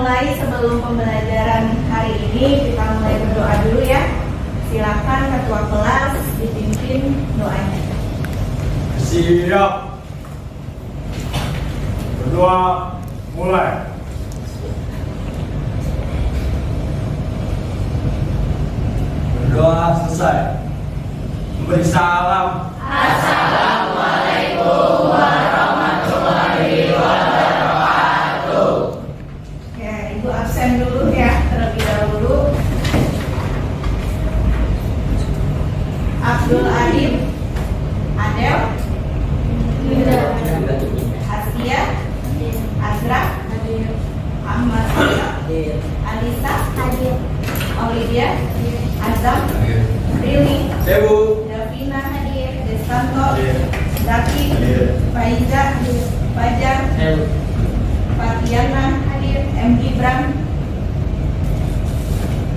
mulai, sebelum pembelajaran hari ini kita mulai berdoa dulu ya. Silakan ketua kelas dipimpin doanya. Siap. Berdoa mulai. Berdoa selesai. Memberi salam. Assalamualaikum warahmatullahi wabarakatuh. Ya, Ibu absen dulu ya terlebih dahulu. Abdul Adib, Adel, Astia, Azra, Ahmad, Alisa, Olivia, Azam, Rili, Davina, Desanto, Zaki, Faiza, Fajar, Fatiana, M. Gibran,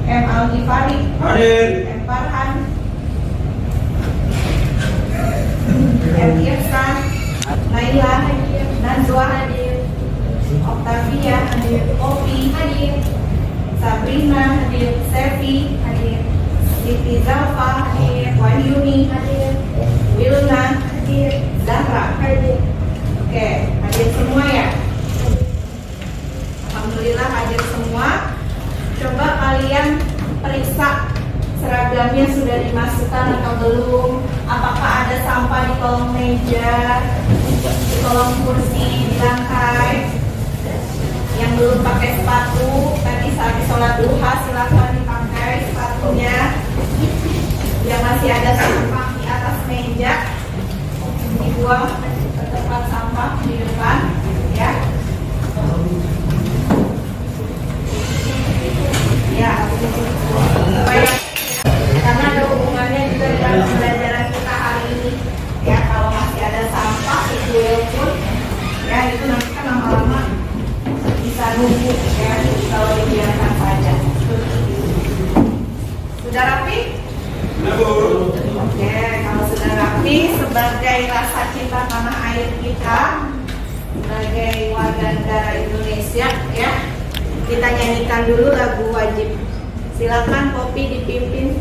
M. Al-Ghifari, M. Farhan, M. Irfan, Naila, Najwa, Octavia, Opi, Sabrina, Sevi, Siti Zalfa, Wahyuni, Wilna, Zahra. Oke, hadir semua ya? Alhamdulillah hadir semua. Coba kalian periksa seragamnya sudah dimasukkan atau belum. Apakah ada sampah di kolong meja, di kolong kursi, di lantai. Yang belum pakai sepatu, tadi saat sholat duha silakan dipakai sepatunya. Yang masih ada sampah di atas meja, dibuang ke tempat sampah di depan, ya. Ya, supaya karena ada hubungannya juga dengan pembelajaran kita hari ini. Ya, kalau masih ada sampah itu pun, ya itu nanti kan lama-lama bisa numpuk ya kalau dibiarkan saja. Sudah rapi? Oke, kalau sudah rapi, sebagai rasa cinta tanah air kita, sebagai warga negara Indonesia, ya, kita nyanyikan dulu lagu wajib. Silakan Popi dipimpin.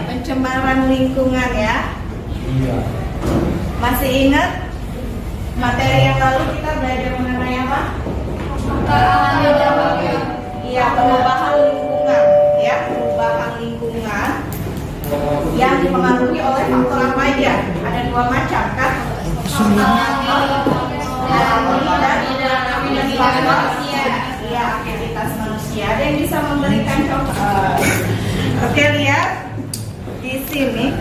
Pencemaran lingkungan ya. Iya. Masih ingat materi yang lalu kita belajar mengenai apa? Iya, perubahan lingkungan ya, perubahan lingkungan yang dipengaruhi oleh faktor apa aja? Ada dua macam kan? Iya, aktivitas manusia. Ada yang bisa memberikan contoh? Oke, lihat di sini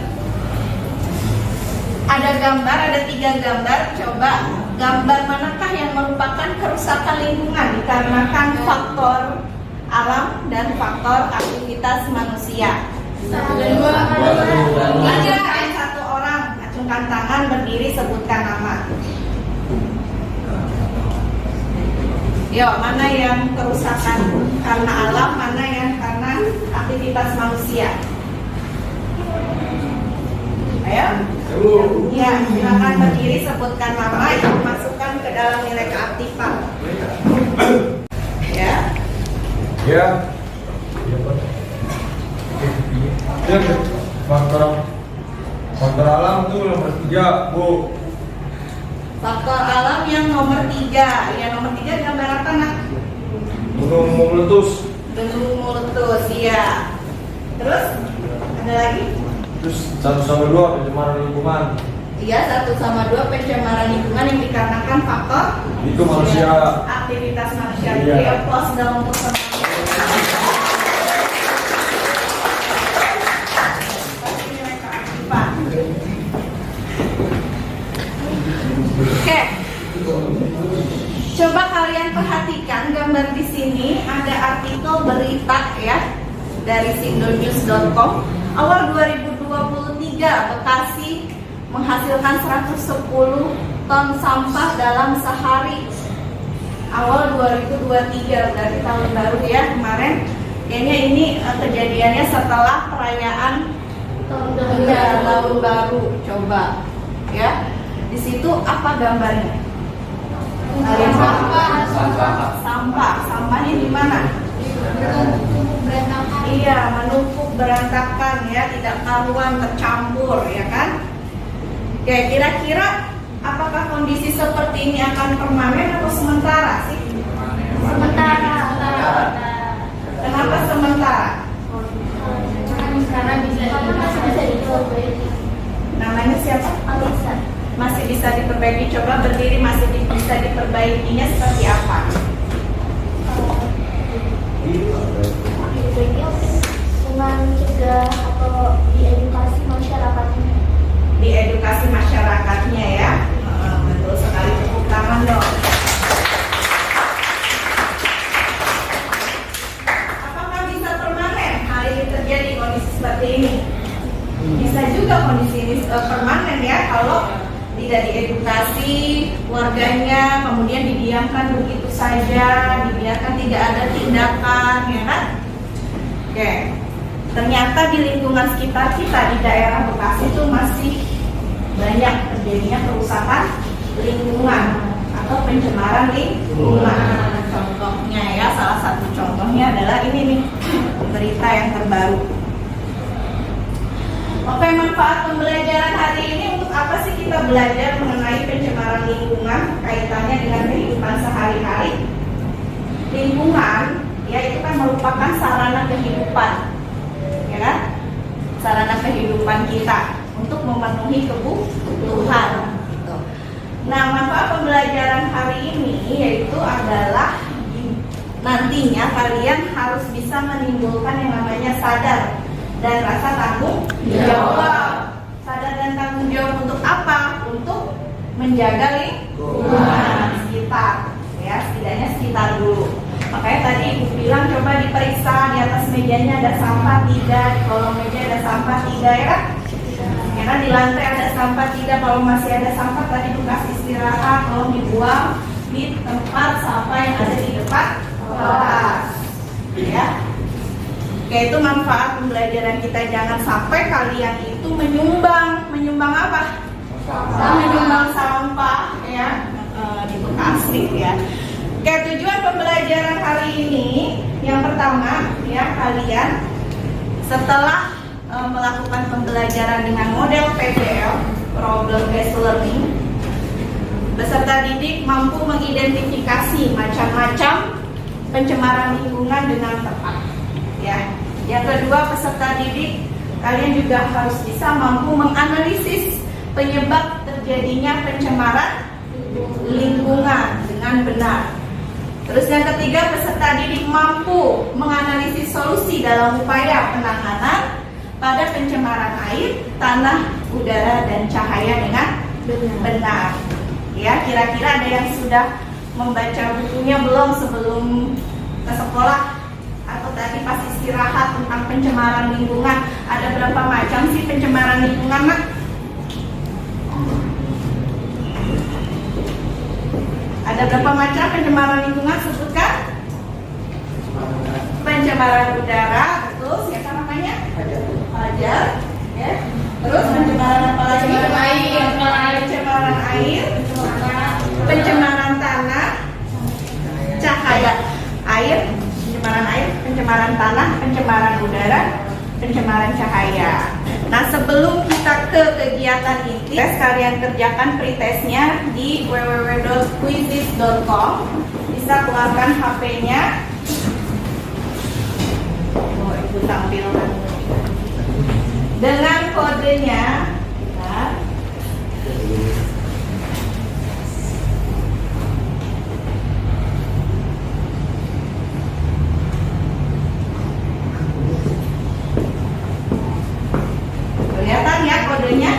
ada gambar, ada 3 gambar. Coba gambar manakah yang merupakan kerusakan lingkungan dikarenakan faktor alam dan faktor aktivitas manusia? 1, 2, 3. Satu orang acungkan tangan, berdiri, sebutkan nama. Yo, mana yang kerusakan karena alam, mana yang karena aktivitas manusia? Ayo. Ya, silakan berdiri, sebutkan nama yang dimasukkan ke dalam nilai keaktifan. Ya. Ya. Ya, faktor alam tuh nomor 3, Bu. Faktor alam yang nomor 3. Ya, nomor 3 gambar apa, Nak? Gunung meletus. Gunung meletus, iya. Terus ada lagi? Terus 1/2 pencemaran lingkungan. Iya, 1/2 pencemaran lingkungan yang dikarenakan faktor Itu manusia. aktivitas manusia. Iya. Ya, plus dalam untuk Oke. Coba kalian perhatikan gambar di sini, ada artikel berita ya dari sindonews.com. Awal 2023 Bekasi menghasilkan 110 ton sampah dalam sehari. Awal 2023 berarti tahun baru ya kemarin. Kayaknya ini kejadiannya setelah perayaan tahun baru. Coba ya. Di situ apa gambarnya? Kalian sampahnya di mana? Iya, menumpuk berantakan ya, tidak karuan, tercampur ya kan? Oke, kira-kira apakah kondisi seperti ini akan permanen atau sementara sih? Sementara. Kenapa sementara? Karena masih bisa diperbaiki. Namanya siapa? Alisa. Masih bisa diperbaiki. Coba berdiri, masih bisa diperbaikinya seperti apa? Dengan mencegah atau diedukasi masyarakatnya. Diedukasi masyarakatnya ya. Betul sekali, tepuk tangan dong. Apakah bisa permanen hal ini terjadi kondisi seperti ini? Bisa juga kondisi ini permanen ya kalau tidak diedukasi warganya, kemudian didiamkan begitu saja, dibiarkan tidak ada tindakan, ya kan? Oke, ternyata di lingkungan sekitar kita di daerah Bekasi itu masih banyak terjadinya kerusakan lingkungan atau pencemaran lingkungan. Contohnya ya, salah satu contohnya adalah ini nih, berita yang terbaru. Oke, manfaat pembelajaran hari ini untuk apa sih kita belajar mengenai pencemaran lingkungan kaitannya dengan kehidupan sehari-hari? Lingkungan ya itu kan merupakan sarana kehidupan, ya kan? Sarana kehidupan kita untuk memenuhi kebutuhan. Gitu. Nah, manfaat pembelajaran hari ini yaitu adalah nantinya kalian harus bisa menimbulkan yang namanya sadar dan rasa tanggung jawab. Sadar dan tanggung jawab untuk apa? Untuk menjaga lingkungan sekitar, ya setidaknya sekitar dulu. Makanya tadi ibu bilang coba diperiksa di atas mejanya ada sampah tidak, di kolong meja ada sampah tidak ya kan? Ya kan, di lantai ada sampah tidak, kalau masih ada sampah tadi tugas istirahat, tolong dibuang di tempat sampah yang ada di depan kelas, ya. Oke, itu manfaat pembelajaran kita. Jangan sampai kalian itu menyumbang apa? Menyumbang sampah ya di Bekasi ya. Oke, tujuan pembelajaran hari ini yang pertama ya, kalian setelah melakukan pembelajaran dengan model PBL (Problem Based Learning), peserta didik mampu mengidentifikasi macam-macam pencemaran lingkungan dengan tepat. Ya. Yang kedua, peserta didik kalian juga harus bisa mampu menganalisis penyebab terjadinya pencemaran lingkungan dengan benar. Terus yang ketiga, peserta didik mampu menganalisis solusi dalam upaya penanganan pada pencemaran air, tanah, udara, dan cahaya dengan benar. Ya, kira-kira ada yang sudah membaca bukunya belum sebelum ke sekolah? Atau tadi pas istirahat tentang pencemaran lingkungan? Ada berapa macam sih pencemaran lingkungan, Nak? Ada berapa macam pencemaran lingkungan? Sebutkan. Pencemaran udara, betul. Siapa namanya? Fajar. Ya. Terus pencemaran apa lagi? Pencemaran air, pencemaran tanah, cahaya air, pencemaran tanah, pencemaran udara, pencemaran cahaya. Nah, sebelum kita ke kegiatan inti, kalian kerjakan pretestnya di www.quizizz.com. Bisa keluarkan HP-nya. Oh, Ibu tampilkan dengan kodenya. Bentar. Kelihatan ya kodenya?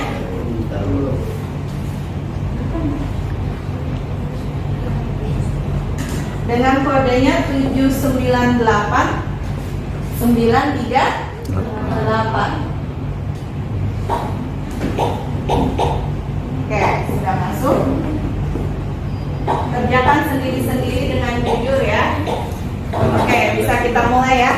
Dengan kodenya 798-938. Oke, sudah masuk. Kerjakan sendiri-sendiri dengan jujur ya. Oke, bisa kita mulai ya.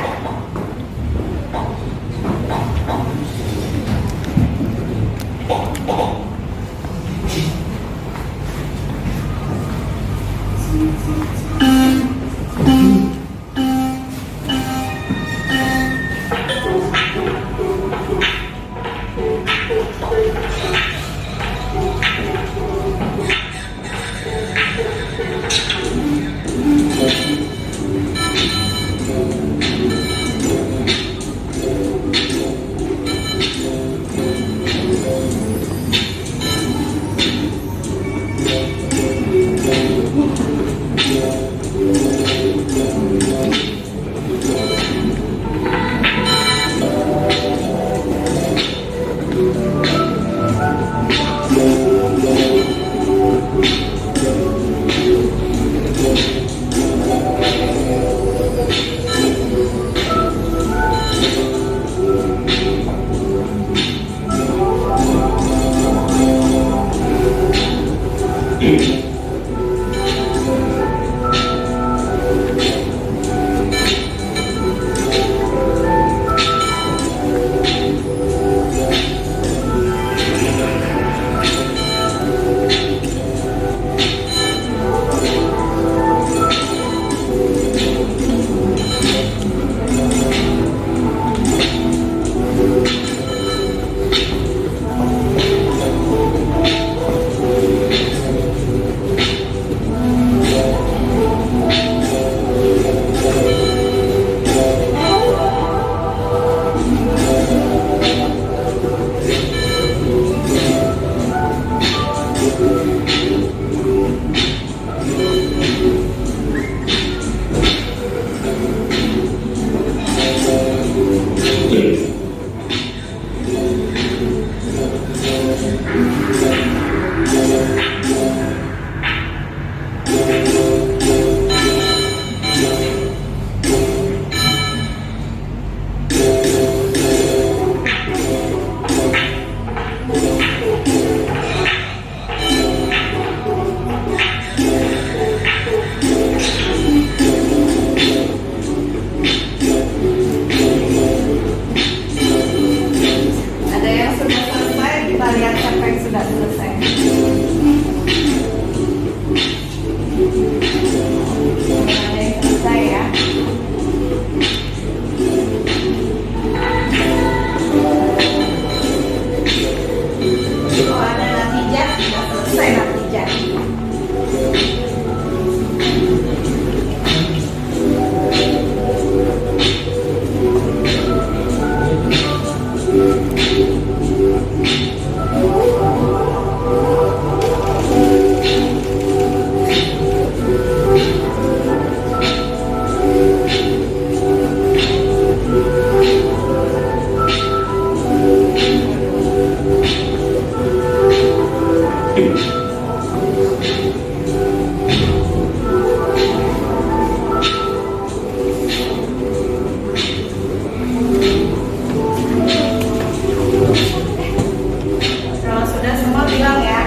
Kalau sudah semua bilang ya.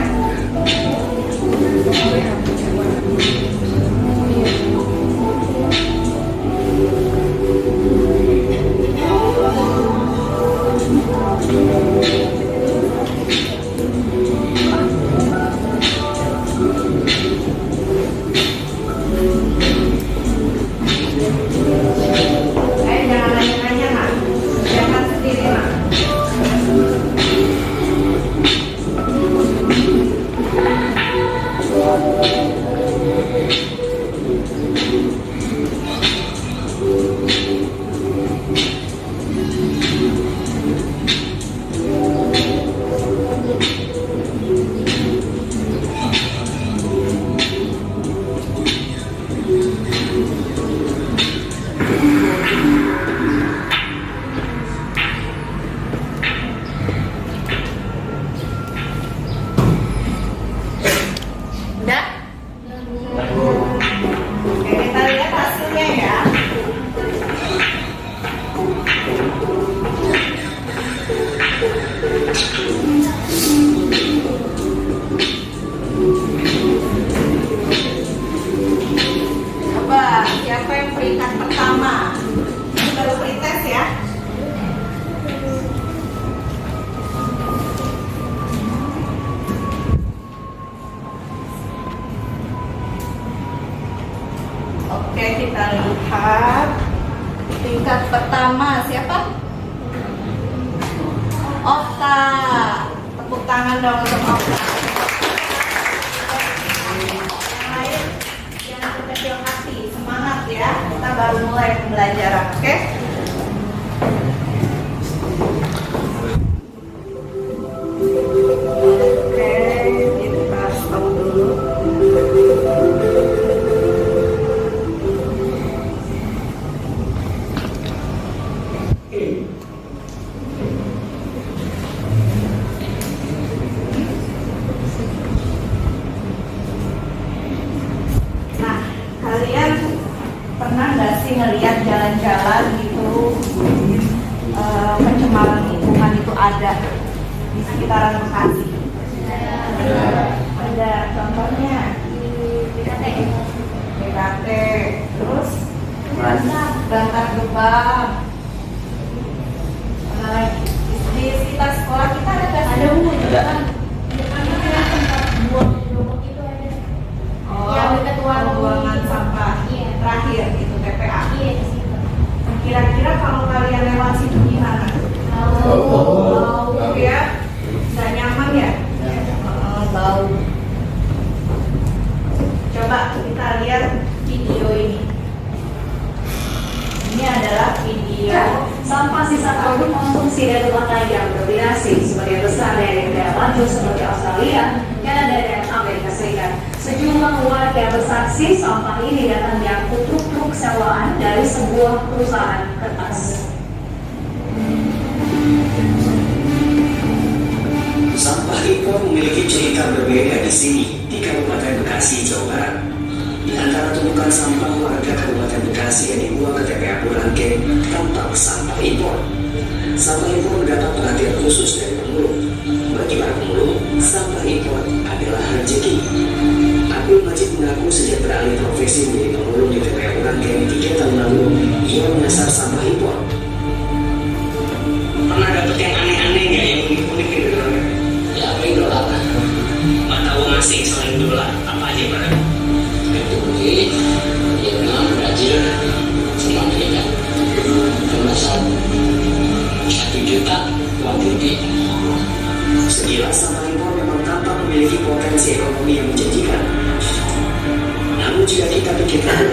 peringkat pertama siapa? Okta. Tepuk tangan dong untuk Okta. Yang lain jangan berkecil hati, semangat ya. Kita baru mulai pembelajaran, oke? Oke, kita stop dulu. Nah, kalian pernah nggak sih ngelihat jalan-jalan gitu pencemaran lingkungan itu ada di sekitaran Bekasi? Ada contohnya BKT, terus Bantar Gebang. Di sekitar sekolah kita ada nggak sih? Ada. Tempat buang gerobak itu ada. Yang dekat warung pembuangan itu. sampah Iya. terakhir itu TPA. Iya di situ. Kira-kira kalau kalian lewat situ gimana? Bau ya? Nggak nyaman ya? Bau. Coba kita lihat video ini. Ini adalah video Sampah sisa produk konsumsi dari rumah tangga yang berminasi sebagian besar dari negara maju seperti Australia, Kanada, dan Amerika Serikat. Sejumlah warga bersaksi sampah ini datang diangkut truk-truk sewaan dari sebuah perusahaan kertas. Sampah impor memiliki cerita berbeda di sini, di Kabupaten Bekasi, Jawa Barat. Di antara tumpukan sampah warga Kabupaten Bekasi yang dibuang ke TPA Burangke tampak sampah impor. Sampah impor mendapat perhatian khusus dari pemulung. Bagi para pemulung, sampah impor adalah rezeki. Abdul Majid mengaku sejak beralih profesi menjadi pemulung di TPA Burangke 3 tahun lalu, ia menyasar sampah impor. Pernah dapet yang aneh-aneh nggak, yang unik-unik gitu? Ya, apa itu apa? Mata uang asing selain dolar, apa aja Pak? Turki, Vietnam, Brazil, sama Amerika. Kemasan 1 juta uang Turki. Sekilas sampah impor memang tampak memiliki potensi ekonomi yang menjanjikan. Namun jika kita pikirkan,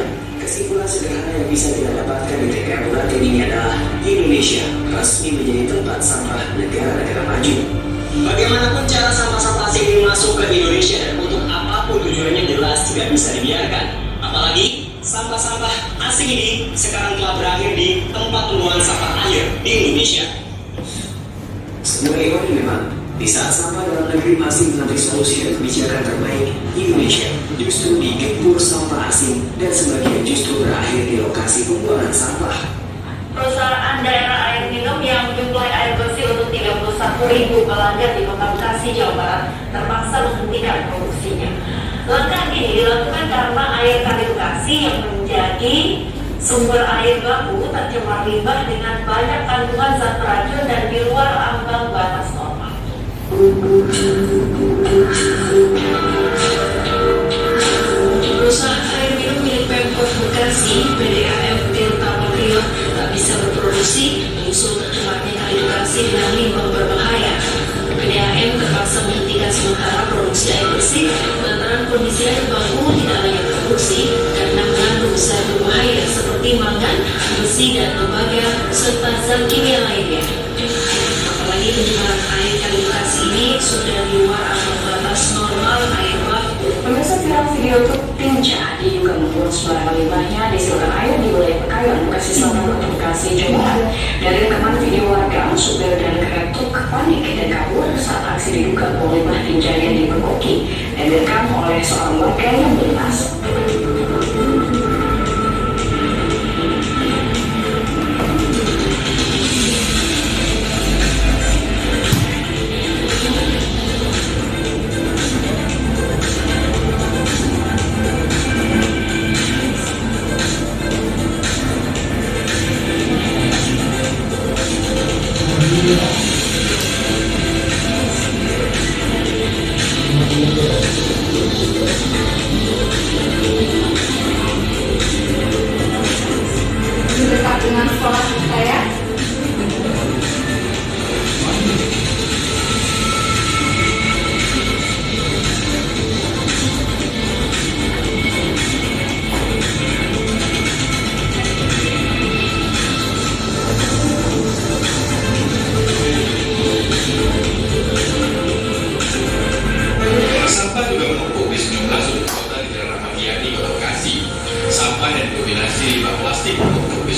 kesimpulan sederhana yang bisa kita dapatkan di TPA Burangke ini adalah Indonesia resmi menjadi tempat sampah negara-negara maju. Bagaimanapun cara sampah-sampah asing ini masuk ke Indonesia dan untuk apapun tujuannya jelas tidak bisa dibiarkan. Apalagi sampah-sampah asing ini sekarang telah berakhir di tempat pembuangan sampah akhir di Indonesia. Semua ironi memang, di saat sampah dalam negeri masih menanti solusi dan kebijakan terbaik, Indonesia justru digempur sampah asing dan sebagian justru berakhir di lokasi pembuangan sampah. Perusahaan daerah air minum yang menyuplai air bersih untuk 31.000 pelanggan di Kota Bekasi, Jawa Barat terpaksa menghentikan produksinya. Langkah ini dilakukan karena air Kali Bekasi yang menjadi sumber air baku tercemar limbah dengan banyak kandungan zat beracun dan di luar ambang batas normal. Perusahaan air minum milik Pemkot Bekasi, PDAM Tirta Patrio, tak bisa berproduksi menyusul tercemarnya Kali Bekasi dengan limbah berbahaya. PDAM terpaksa menghentikan sementara produksi air bersih lantaran kondisi air baku tidak layak produksi karena mengandung zat berbahaya seperti mangan, besi, dan tembaga serta zat kimia lainnya. Apalagi pencemaran air Kali Bekasi ini sudah di luar ambang batas normal air baku. Pemirsa, viral video truk tinja diduga membuang sembarangan limbahnya di saluran air di wilayah Pekayon, Bekasi Selatan, Kota Bekasi, Jawa Barat. Dari rekaman video warga, supir dan kernet truk panik dan kabur saat aksi diduga buang limbah tinja yang dipergoki dan direkam oleh seorang warga yang melintas.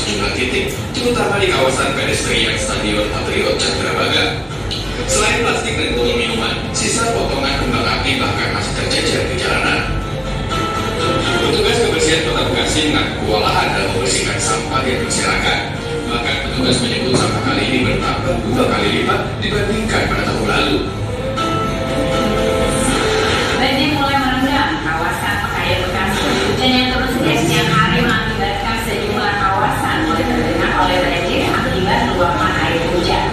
sejumlah titik, terutama di kawasan pedestrian Stadion Patriot Candrabaga. Selain plastik dan botol minuman, sisa potongan kembang api bahkan masih tercecer di jalanan. Petugas kebersihan Kota Bekasi mengaku kewalahan dalam membersihkan sampah yang berserakan. Bahkan petugas menyebut sampah kali ini bertambah 2 kali lipat dibandingkan pada tahun lalu. Banjir mulai merendam kawasan Pekayon Bekasi. Hujan yang terus sejak siang hari mengakibatkan sejumlah kawasan mulai tergenang oleh banjir akibat luapan air hujan.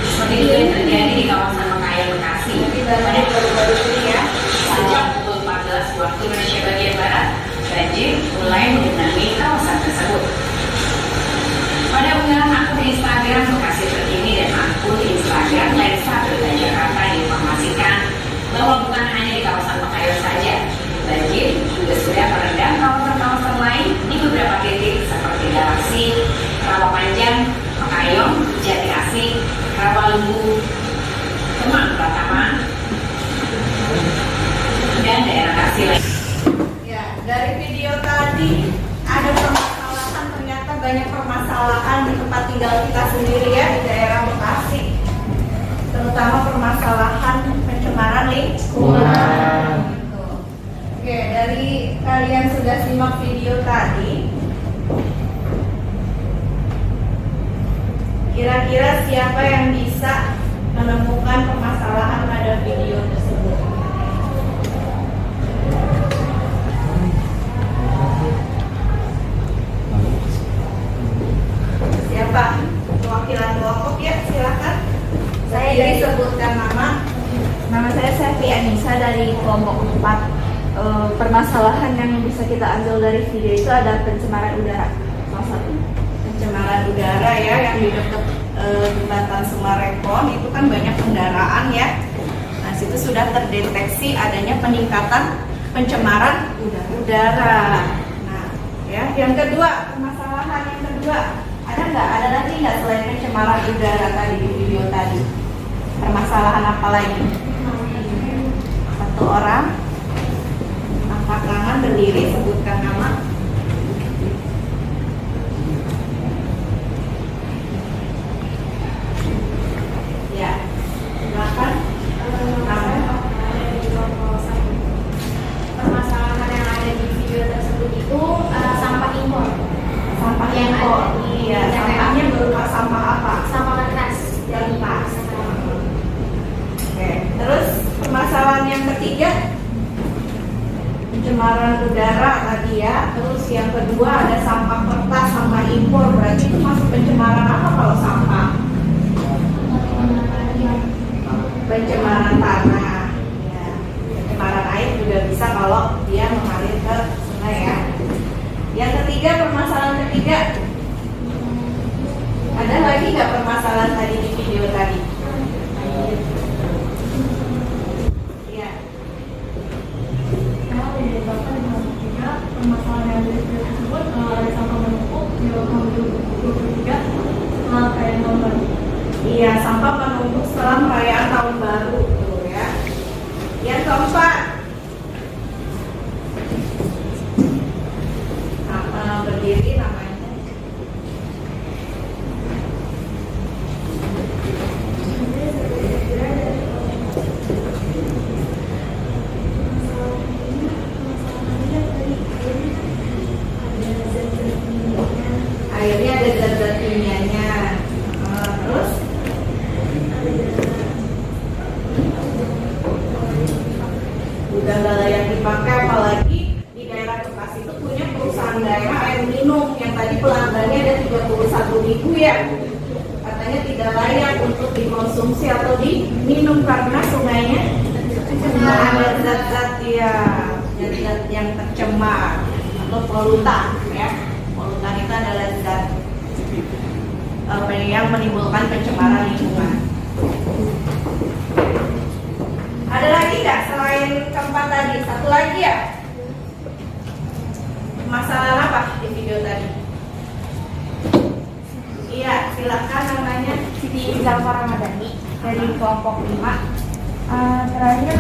Seperti itu yang terjadi di kawasan Pekayon Bekasi. Pada baru-baru ini ya, sejak pukul 14 waktu Indonesia bagian barat, banjir mulai mengenangi kawasan tersebut. Pada unggahan akun Instagram Bekasi Terkini dan akun Instagram Lensa Berita Jakarta diinformasikan bahwa bukan hanya di kawasan Pekayon saja, banjir juga sudah merendam kawasan-kawasan lain di beberapa titik seperti Galaksi, Rawa Panjang, Pekayon, Jati Asih, Rawalembu, Kemang Pratama, dan daerah Kasih lain. Ya, dari video tadi ada permasalahan, ternyata banyak permasalahan di tempat tinggal kita sendiri ya di daerah Bekasi, terutama permasalahan pencemaran lingkungan. Oke, dari kalian sudah simak video tadi, kira-kira siapa yang bisa menemukan permasalahan pada video tersebut? Siapa? Perwakilan kelompok ya, silakan. Saya disebutkan nama. Nama saya Sevi Anissa dari kelompok 4. Permasalahan yang bisa kita ambil dari video itu ada pencemaran udara salah satu. Pencemaran udara ya, yang di dekat jembatan Sumarekon itu kan banyak kendaraan ya. Nah, situ sudah terdeteksi adanya peningkatan pencemaran udara. Nah, ya, yang kedua, permasalahan yang kedua, ada lagi nggak selain pencemaran udara tadi di video tadi? Permasalahan apa lagi? Satu orang angkat tangan, berdiri, sebutkan nama. Ya, silakan. Permasalahan yang ada di video tersebut itu sampah impor. Sampah Yang impor. ada di Iya, sampahnya berupa sampah apa? sampah kertas dari pas. Oke, terus permasalahan yang ketiga, pencemaran udara tadi ya. Terus yang kedua ada sampah kertas, sampah impor. Berarti itu masuk pencemaran apa kalau sampah? Pencemaran tanah. Ya. Pencemaran air juga bisa kalau dia mengalir ke sungai ya. Yang ketiga, permasalahan ketiga, ada lagi nggak permasalahan tadi di video tadi? Ya. Permasalahan yang dari video tersebut ada sampah menumpuk di lokal 2023 setelah perayaan tahun baru. Iya, sampah menumpuk setelah perayaan tahun baru tuh ya. Yang keempat, berdiri namanya. Airnya ada zat-zat kimianya. Terus udah nggak layak dipakai, apalagi di daerah Bekasi itu punya perusahaan daerah air minum yang tadi pelanggannya ada 31.000 ya. Katanya tidak layak untuk dikonsumsi atau diminum karena sungainya ada zat-zat ya, zat-zat yang tercemar atau polutan ya. Polutan itu adalah zat yang menimbulkan pencemaran lingkungan. Ada lagi nggak selain keempat tadi? Satu lagi ya? Masalah apa di video tadi? Iya, silakan namanya. Siti Zalfa Ramadhani dari kelompok 5. Terakhir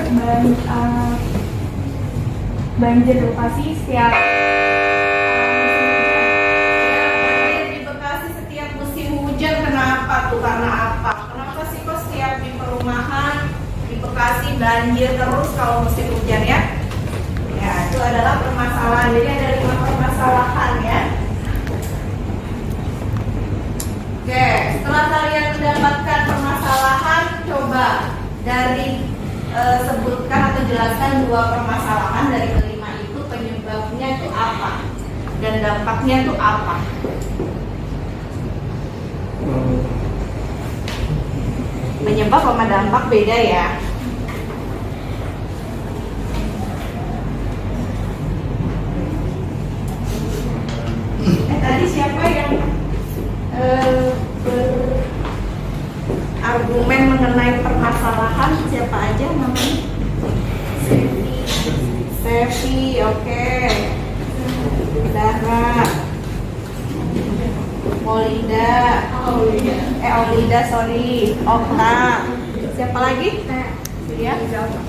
banjir Bekasi setiap Ya, banjir di Bekasi banjir terus kalau musim hujan ya. Ya, itu adalah permasalahan. Jadi ada 5 permasalahan ya. Oke, setelah kalian mendapatkan permasalahan, coba dari sebutkan atau jelaskan 2 permasalahan dari kelima itu, penyebabnya itu apa dan dampaknya itu apa. Penyebab sama dampak beda ya. Tadi siapa yang berargumen mengenai permasalahan? Siapa aja namanya? Sevi, oke. Dara, Olida, sorry, Okta. Siapa lagi? Ya, Zara.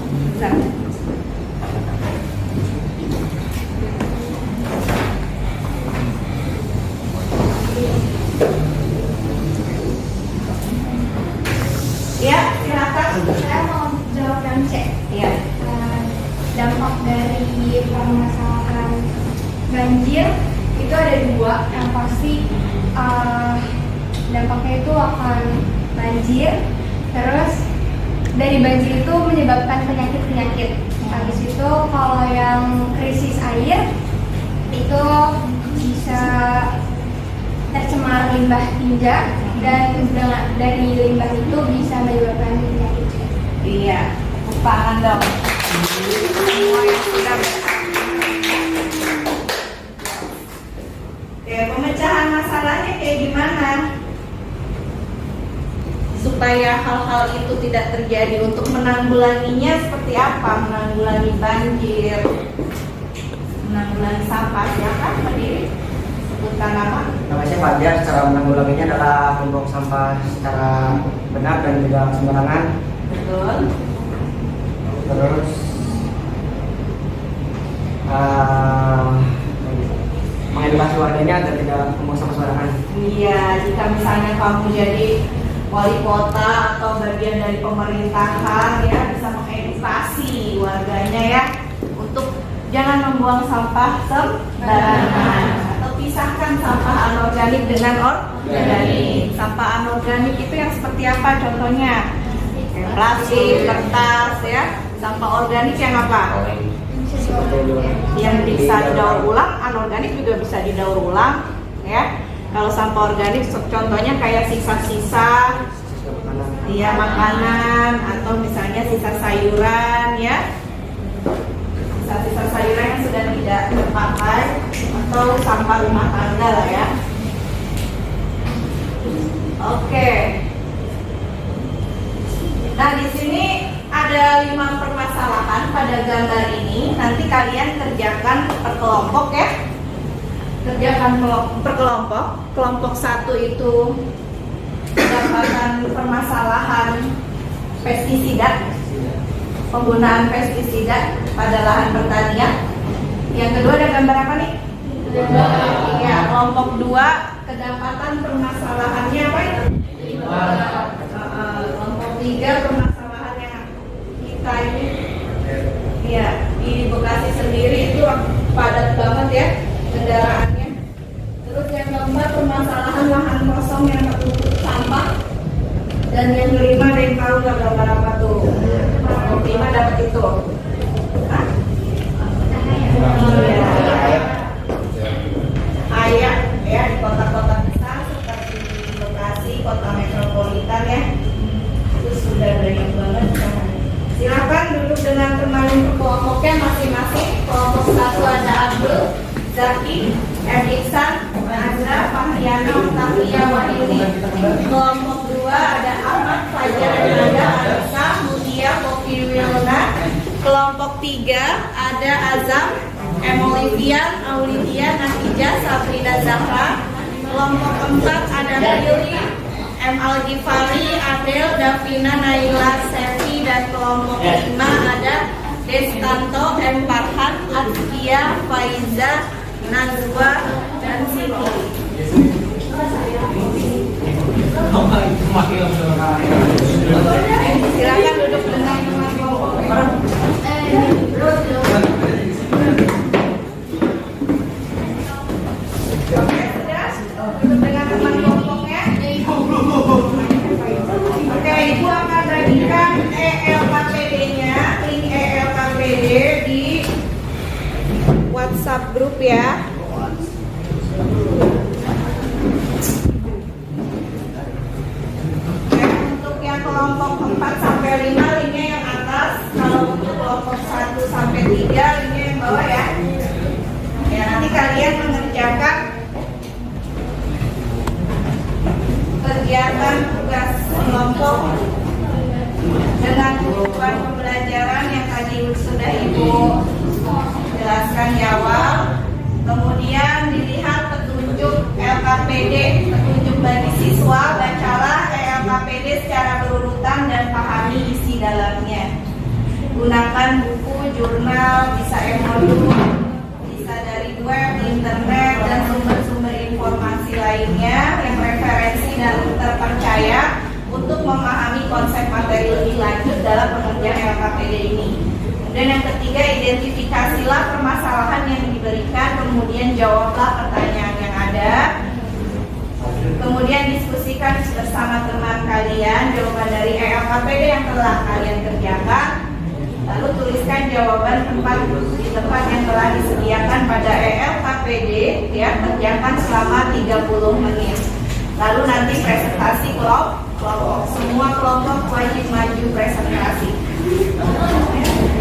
Ya, silakan. Saya mau jawab yang C. Ya. Dampak dari permasalahan banjir itu ada 2. Yang pasti dampaknya itu akan banjir. Terus dari banjir itu menyebabkan penyakit-penyakit. Habis itu kalau yang krisis air itu bisa tercemar limbah tinja, dan dari limbah itu bisa menyebabkan penyakit. Iya, tangan dong. Semua yang sudah Oke, pemecahan masalahnya kayak gimana? Supaya hal-hal itu tidak terjadi, untuk menanggulanginya seperti apa? Menanggulangi banjir, menanggulangi sampah, silakan berdiri. Sebutkan nama. Nama saya Fajar. Cara menanggulanginya adalah membuang sampah secara benar dan tidak sembarangan. Betul. Terus mengedukasi warganya agar tidak membuang sampah sembarangan. Iya, jika misalnya kamu jadi wali kota atau bagian dari pemerintahan ya, bisa mengedukasi warganya ya untuk jangan membuang sampah sembarangan, atau pisahkan sampah anorganik dengan organik. Sampah anorganik itu yang seperti apa contohnya? Plastik, kertas ya. Sampah organik yang apa? Yang bisa didaur ulang. Anorganik juga bisa didaur ulang ya. Kalau sampah organik contohnya kayak sisa-sisa ya makanan, atau misalnya sisa sayuran ya, sisa-sisa sayuran yang sudah tidak terpakai, atau sampah rumah tangga lah ya. Oke. Nah, di sini ada 5 permasalahan pada gambar ini. Nanti kalian kerjakan per kelompok ya. Kerjakan per kelompok. Kelompok 1 itu mendapatkan permasalahan pestisida, penggunaan pestisida pada lahan pertanian. Yang kedua ada gambar apa nih? Ya, kelompok 2 kedapatan permasalahannya apa itu? Kelompok 3 permasalahannya kita ini. Ya, di Bekasi sendiri itu padat banget ya kendaraannya. Terus yang keempat permasalahan lahan kosong yang tertutup sampah. Dan yang kelima, ada yang tahu nggak gambar apa tuh? Yang kelima dapat itu. Hah? Ayak ya, di kota-kota besar seperti Bekasi, kota metropolitan ya, itu sudah banyak banget. Silakan duduk dengan teman kelompoknya masing-masing. Kelompok 1 ada Abdul, Zaki, Iksan, Azra, Fahyana, Octavia, Wahili. Kelompok 2 ada Ahmad, Fajar, Nada, Anissa, Mutia, Kofi Wilna. Kelompok 3 ada Azam, Emolivian, Aulidia, Natijah, Safrida Zahra. Kelompok 4 ada Billy, M. Al-Ghifari, Adel, Davina, Naila, Sevi. Dan kelompok 5 ada Destanto, M. Farhan, Azkia, Faiza, Nazwa, dan Siti. Silakan duduk dengan teman Dengan teman kelompoknya. Oke, Ibu akan bagikan ELKPD-nya, link ELKPD di WhatsApp grup ya. Oke, untuk yang kelompok 4 sampai 5 linknya yang atas, kalau untuk kelompok 1 sampai 3 linknya yang bawah ya. Ya, nanti kalian mengerjakan kegiatan tugas kelompok dengan tujuan pembelajaran yang tadi sudah Ibu jelaskan di awal. Kemudian dilihat petunjuk LKPD, petunjuk bagi siswa, bacalah LKPD secara berurutan dan pahami isi dalamnya. Gunakan buku, jurnal, bisa e-modul, bisa dari web, internet, dan sumber-sumber informasi lainnya yang referensi dan terpercaya untuk memahami konsep materi lebih lanjut dalam pengerjaan LKPD ini. Dan yang ketiga, identifikasilah permasalahan yang diberikan, kemudian jawablah pertanyaan yang ada. Kemudian diskusikan bersama teman kalian jawaban dari LKPD yang telah kalian kerjakan. Lalu tuliskan jawaban di tempat yang telah disediakan pada ELKPD, ya, kerjakan selama 30 menit. Lalu nanti presentasi kelompok. Semua kelompok wajib maju presentasi.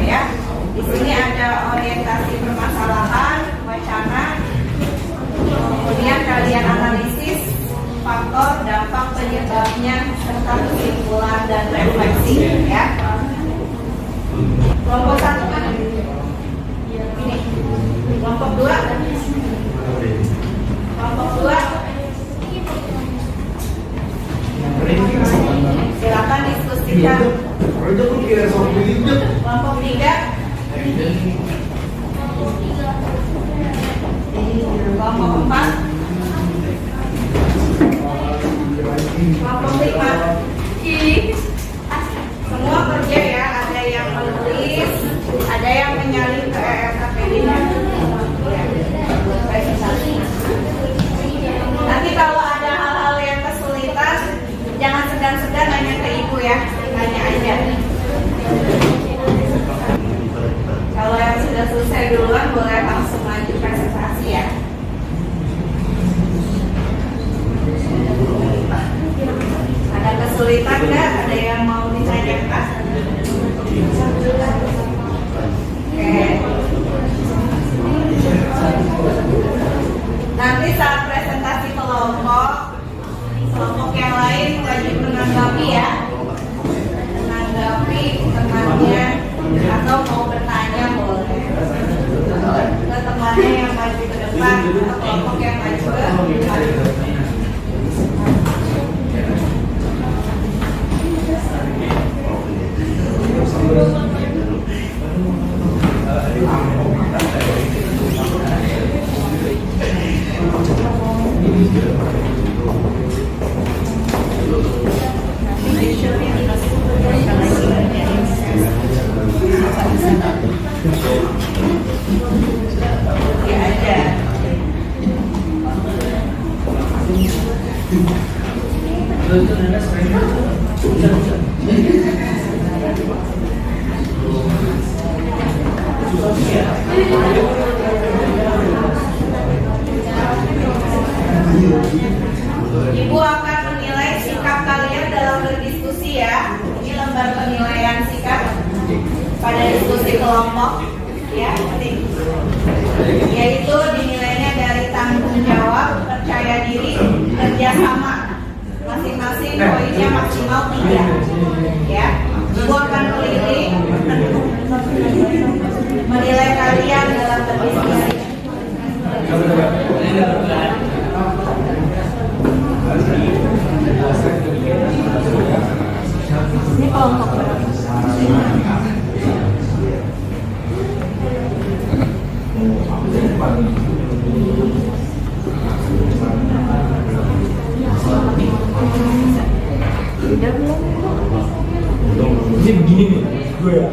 Ya, di sini ada orientasi permasalahan, wacana, kemudian kalian analisis faktor, dampak, penyebabnya, serta kesimpulan dan refleksi. Ya. Kelompok 1 kan? Ini. Kelompok 2. Kelompok 2. Silakan diskusikan. Kelompok 3. Kelompok 4. Kelompok 5. Semua kerja ya, ada yang menulis, ada yang menyalin ke ELKPD-nya. Nanti kalau ada hal-hal yang kesulitan, jangan segan-segan nanya ke Ibu ya, tanya aja. Kalau yang sudah selesai duluan, boleh langsung maju presentasi ya. Ada kesulitan nggak? Ada yang mau ditanyakan? Oke. Nanti saat presentasi kelompok yang lain wajib menanggapi ya, menanggapi temannya atau mau bertanya boleh ke temannya yang maju ke depan atau kelompok yang maju ke depan. Ya ada. Ibu akan menilai sikap kalian dalam berdiskusi ya. Ini lembar penilaian sikap pada diskusi kelompok ya, yaitu dinilainya dari tanggung jawab, percaya diri, kerjasama. Masing-masing poinnya maksimal 3 ya. Ibu akan menilai kalian dalam berdiskusi. Ini kelompok berapa? Ini begini nih, gue ya.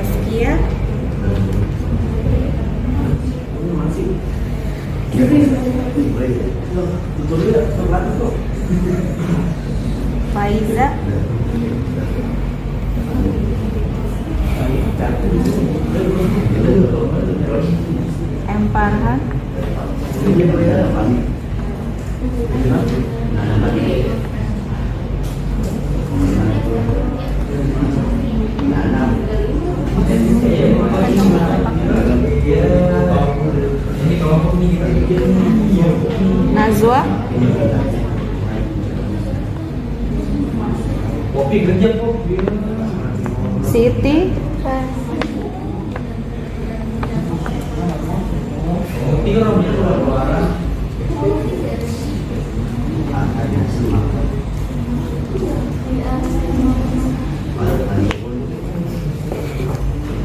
Askia. Faiza. M. Farhan. Nazwa. Siti.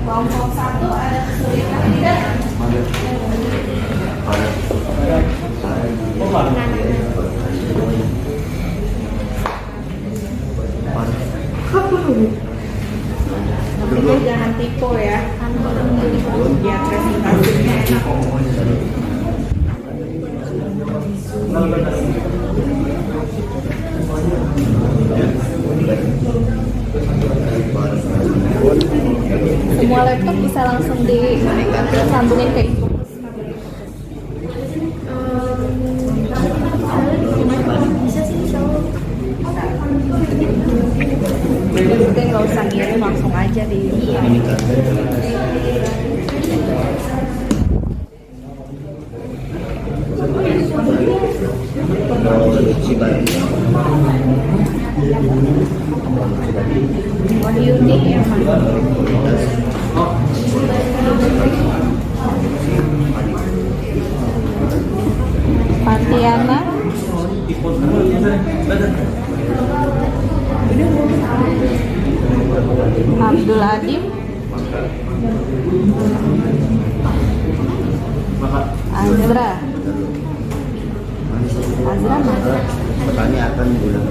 Kelompok 1 ada kesulitan tidak? Tapi jangan tipu ya. Biar presentasinya enak. Semua laptop bisa langsung disambungin ke infocus. Jadi nggak usah ngirim, langsung aja di. Wahyudi yang mana? Fatiana. Abdul Adim. Azra. Azra mana? Kami akan bulan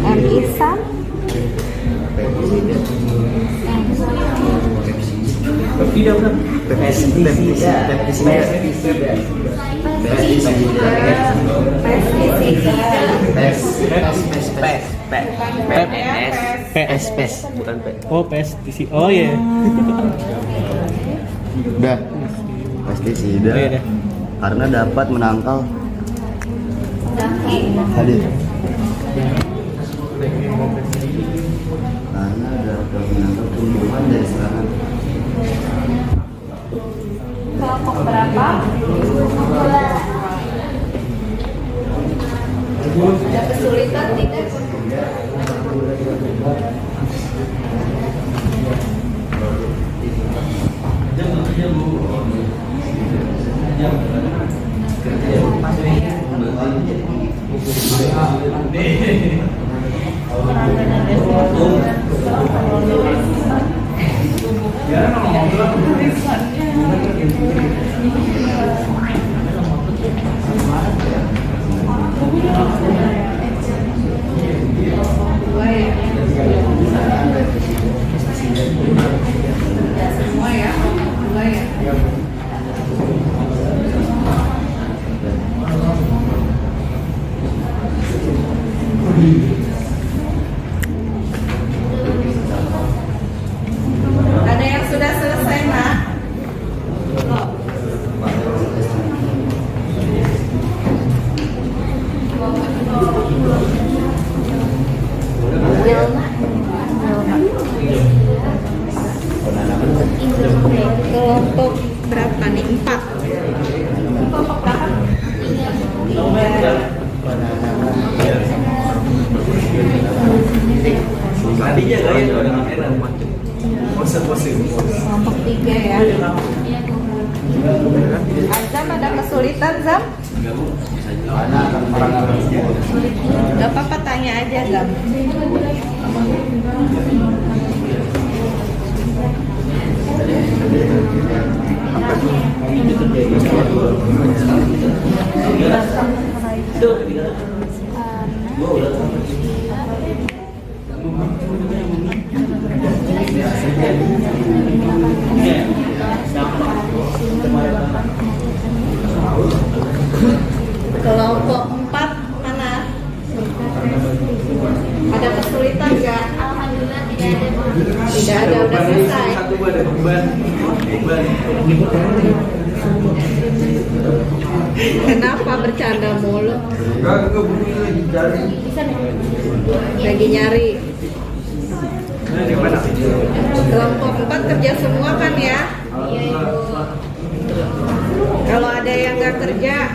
M. Ihsan. Oh, PSTC. Oh ya. Udah pestisida Oh, iya deh. karena dapat menangkal hadir karena dapat menangkal tumbuhan dari serangan. Kelompok berapa? Ada kesulitan tidak? Semua ya? Dua ya? Ada yang sudah selesai, Nak? Kelompok berapa nih? 4. Kelompok berapa? 3. Tadinya gak ya dengan merah. Pose. Kelompok 3 ya. Azam ada kesulitan, Zam? Gak apa-apa, tanya aja, Zam. Kelompok 4 mana? Ada kesulitan nggak? Alhamdulillah tidak ada. Tidak ada, udah selesai. Satu ada beban. Kenapa bercanda mulu? Enggak bunyi lagi cari. Lagi nyari. Di mana? Kelompok 4 kerja semua kan ya? Kalau ada yang nggak kerja,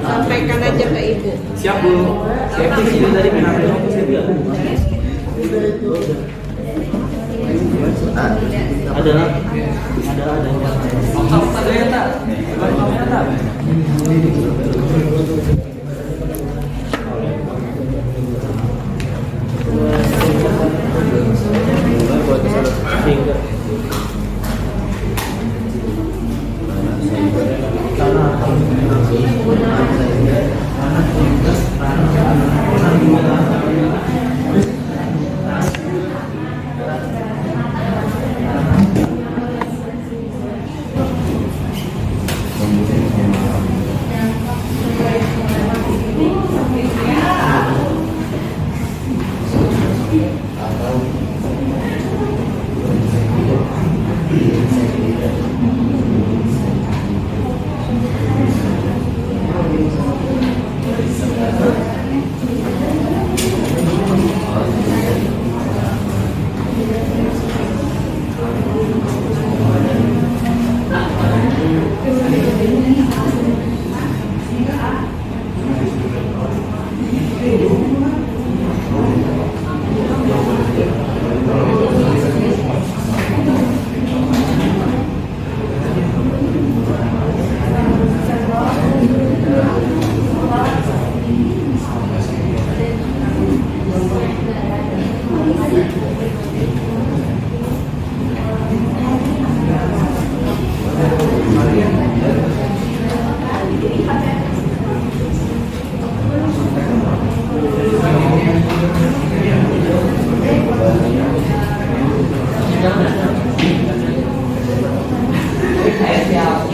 sampaikan aja ke ibu. Siap Bu. Siap di sini tadi kenapa saya bilang. Ada. Ada ya tak?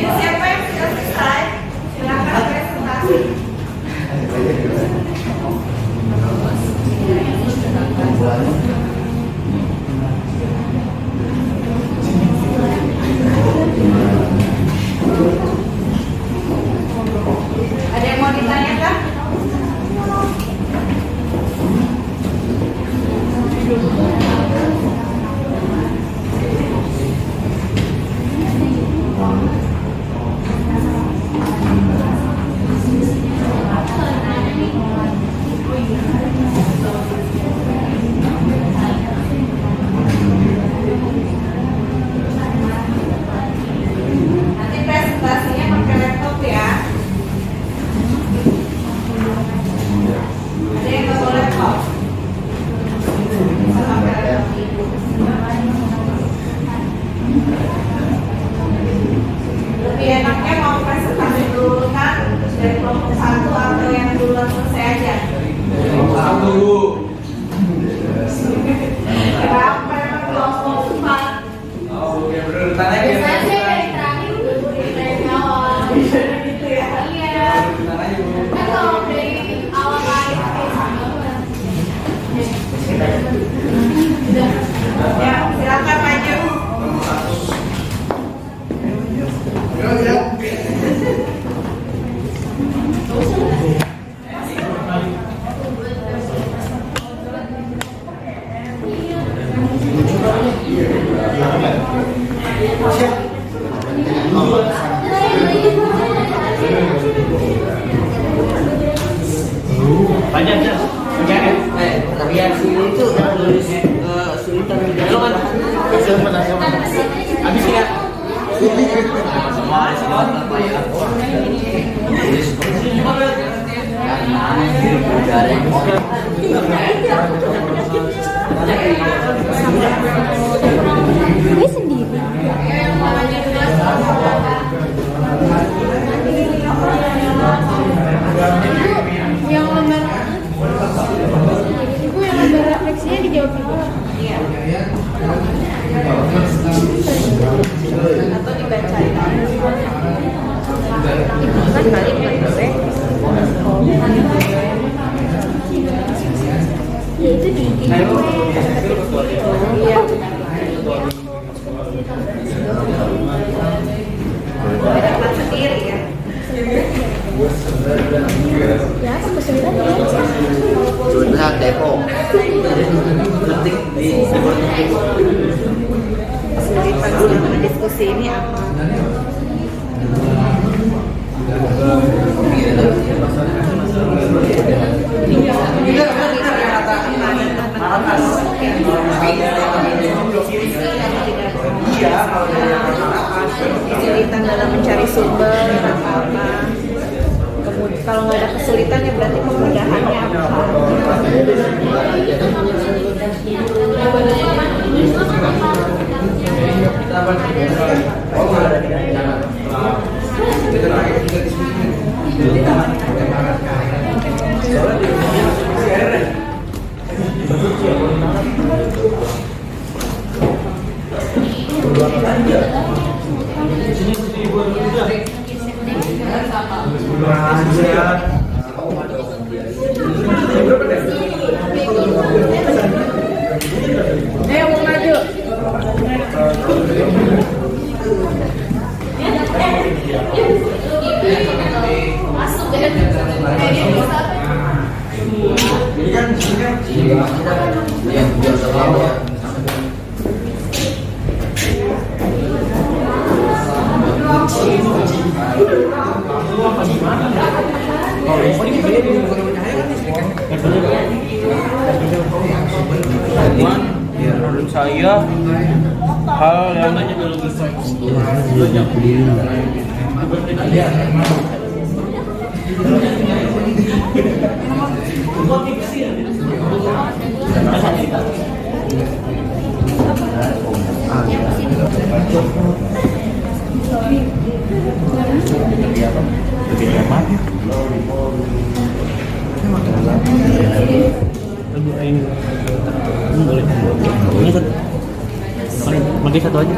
Siapa yang sudah selesai? Silakan presentasi. Ada yang mau ditanyakan? Nanti presentasinya pakai laptop ya. Ada yang nggak bawa laptop? Bisa pakai laptop ibu. Lebih enaknya mau presentasi dulu kan dari kelompok 1 atau yang duluan selesai aja? Satu Bu. Kenapa emang kelompok 4? Oh, ya bener. Tanya ya. Biasanya sih dari terakhir udah dari awal. Gitu ya. Iya. Kan kalau dari awal kali Ya, silakan maju. Banyak ya. Kalian sini itu nulis kesulitan menjawab. Habis ya. Semua. Gue sendiri. Yang lembar ibu yang lembar refleksinya dijawab ibu. Iya. Atau dibacain. Kan balik ya Ya itu di Iya. Ada kelas sendiri ya. ya apa kesulitan ya? Curhat Depok. Ketik di Kesulitan selama diskusi ini apa? Kesulitan dalam mencari sumber apa-apa. Kemudian kalau nggak ada kesulitan ya berarti kemudahannya apa? Mau maju. menurut saya hal yang Magi satu aja.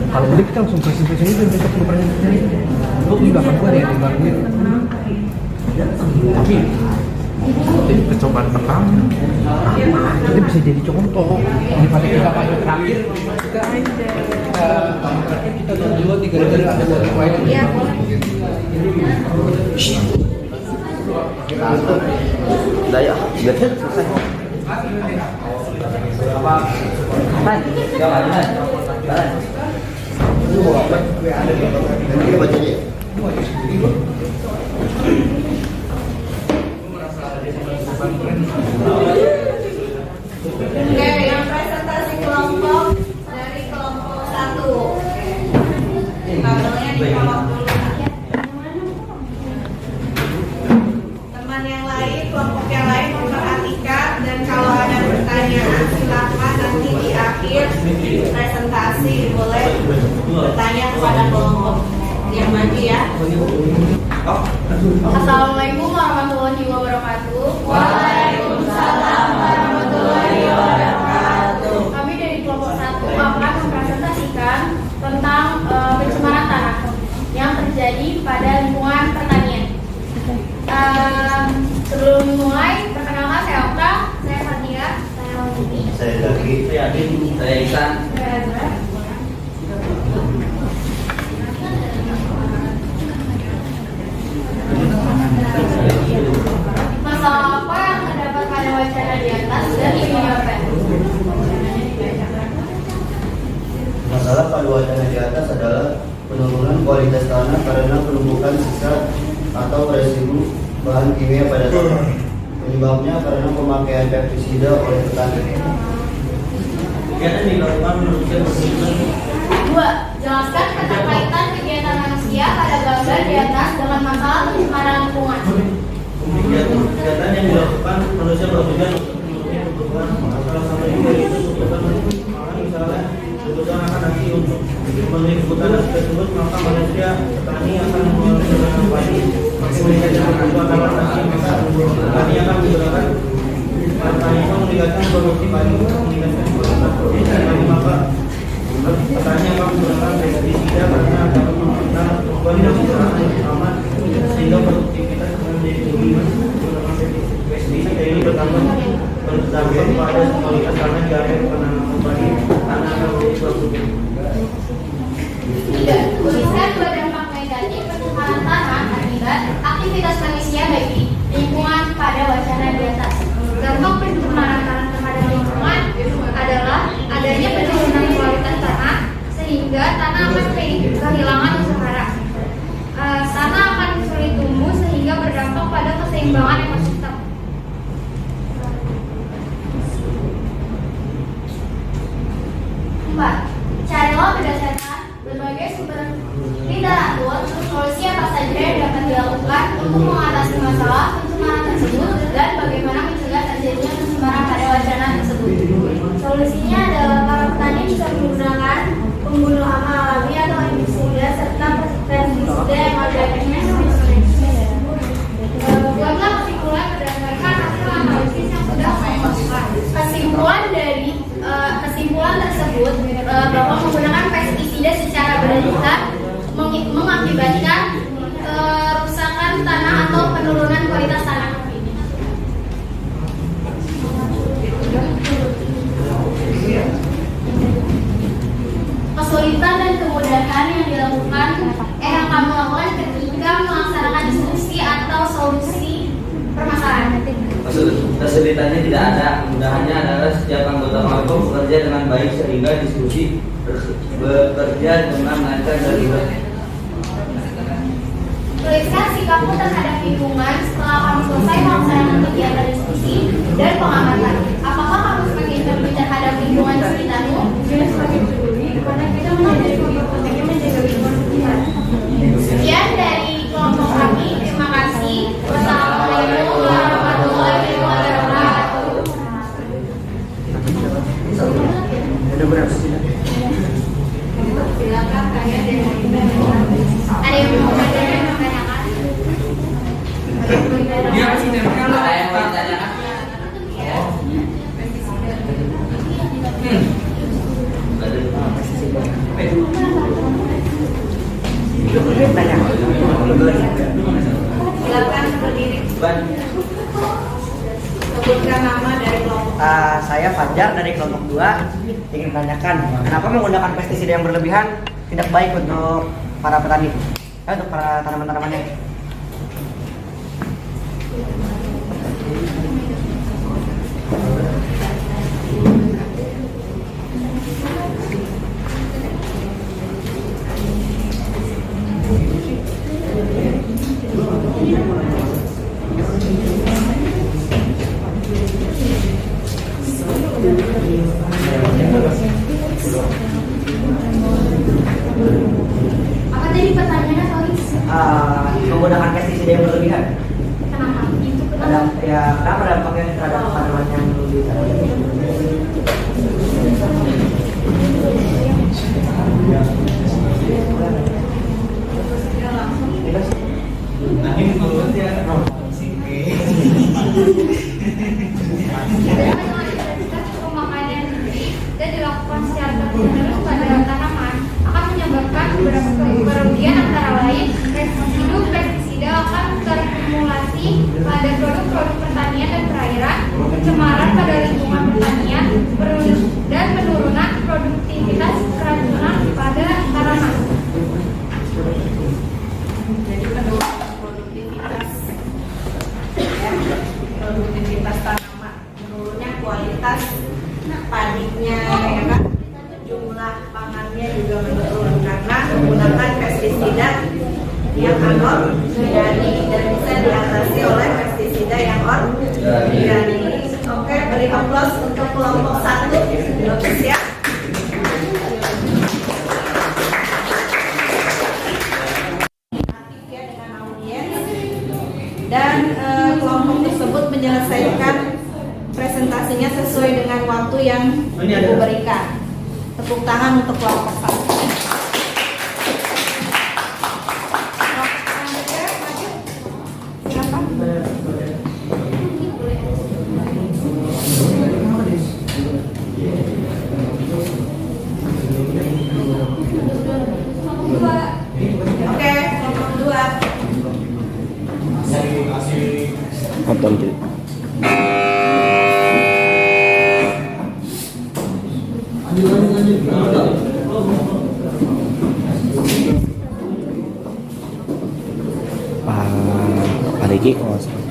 Kalau beli kita langsung presentasi itu besok ke presentasi itu di belakang gua ya, di belakang gue. Tapi jadi percobaan pertama itu bisa jadi contoh daripada kita pakai terakhir kita dua tiga hari ada buat Iya. Daya, biar selesai. Apa? Jalan. Ini bacanya. Oke, yang presentasi kelompok dari kelompok 1. Tabelnya dijawab dulu. Teman yang lain, kelompok yang lain memperhatikan dan kalau ada pertanyaan silakan nanti di akhir presentasi boleh bertanya kepada kelompok yang maju ya. Assalamualaikum warahmatullahi wabarakatuh. Waalaikumsalam warahmatullahi wabarakatuh. Kami dari kelompok 1 akan mempresentasikan tentang pencemaran tanah yang terjadi pada lingkungan pertanian. Sebelum dimulai, perkenalkan saya Okta, saya Fatia, saya Wini, Saya Zaki, saya Adin, saya Ihsan. saya Azra. Masalah apa yang terdapat pada wacana di atas dan dijawabkan? Masalah pada wacana di atas adalah penurunan kualitas tanah karena penumpukan sisa atau residu bahan kimia pada tanah. Penyebabnya karena pemakaian pestisida oleh petani. Kegiatan dilakukan menurut perhitungan. 2. Jelaskan keterkaitan kegiatan manusia pada gambar di atas dengan masalah pencemaran lingkungan. Kegiatan yang dilakukan manusia bertujuan untuk memenuhi kebutuhan salah satu juga itu kebutuhan misalnya kebutuhan akan nanti untuk memenuhi kebutuhan tersebut, maka manusia petani akan menggunakan padi meningkatkan kebutuhan akan nanti, maka petani akan menggunakan petani itu meningkatkan produksi padi, meningkatkan produksi padi, maka petani akan menggunakan pestisida karena dapat mencegah perubahan yang aman sehingga produktivitas menjadi tinggi. Menggunakan pestisida ini berdampak pada kualitas tanah di area penanaman padi, tanah akan menjadi subur. 3. Tuliskan berdampak negatif pencemaran tanah akibat aktivitas manusia bagi lingkungan pada wacana di atas. Dampak pencemaran tanah terhadap lingkungan adalah adanya penurunan kualitas tanah sehingga tanah akan kehilangan unsur hara. Tanah akan sulit tumbuh sehingga berdampak pada keseimbangan ekosistem. 4. Carilah berdasarkan berbagai sumber literatur solusi apa saja yang dapat dilakukan untuk mengatasi masalah pencemaran tersebut dan bagaimana mencegah terjadinya pencemaran pada wacana tersebut. Solusinya adalah para petani bisa menggunakan pembunuh hama alami atau herbisida serta pestisida yang alternatifnya. Buatlah kesimpulan berdasarkan hasil analisis yang sudah saya lakukan. Kesimpulan tersebut bahwa menggunakan pestisida secara berlebihan mengakibatkan kerusakan tanah atau penurunan kualitas tanah. Kesulitan dan kemudahan yang dilakukan yang kamu lakukan ketika melaksanakan diskusi atau solusi permasalahan. Kesulitannya tidak ada, kemudahannya adalah setiap anggota kelompok bekerja dengan baik sehingga diskusi bekerja dengan lancar dan mudah. Tuliskan sikapmu terhadap lingkungan setelah kamu selesai melaksanakan kegiatan diskusi dan pengamatan. Apakah kamu semakin peduli terhadap lingkungan sekitarmu? Semakin peduli karena kita menjadi pentingnya menjaga lingkungan sekitar. Sekian dari kelompok kami. Terima kasih. Wassalamualaikum warahmatullahi wabarakatuh. Ada berapa sih? Silakan kalian dari ada yang mau menanyakan? Dia masih nempel lah yang mau ditanyakan. Silakan berdiri. Sebutkan nama dari kelompok. Saya Fajar dari kelompok 2 ingin menanyakan kenapa menggunakan pestisida yang berlebihan tidak baik untuk para petani, untuk para tanaman-tanamannya. Apa tadi pertanyaannya, Toris? Menggunakan pestisida yang berlebihan. Kenapa? Itu kenapa? Kenapa dampaknya terhadap tanaman yang di sana? Pemakaian yang tinggi dan dilakukan secara terus-menerus pada tanaman akan menyebabkan beberapa kerugian, antara lain residu pestisida akan terkumulasi pada produk-produk pertanian dan perairan, pencemaran pada lingkungan pertanian, dan penurunan produktivitas keracunan pada tanaman. Jadi penurunan produktivitas tanaman, menurunnya kualitas padinya, ya kan? Jumlah pangannya juga menurun karena menggunakan pestisida yang anorganik dan bisa diatasi oleh pestisida yang organik. dan kelompok tersebut menyelesaikan presentasinya sesuai dengan waktu yang Ibu berikan. Tepuk tangan untuk kelompok 1. Oke, kelompok 2. Nonton dulu. Pak Riki kalau nggak salah.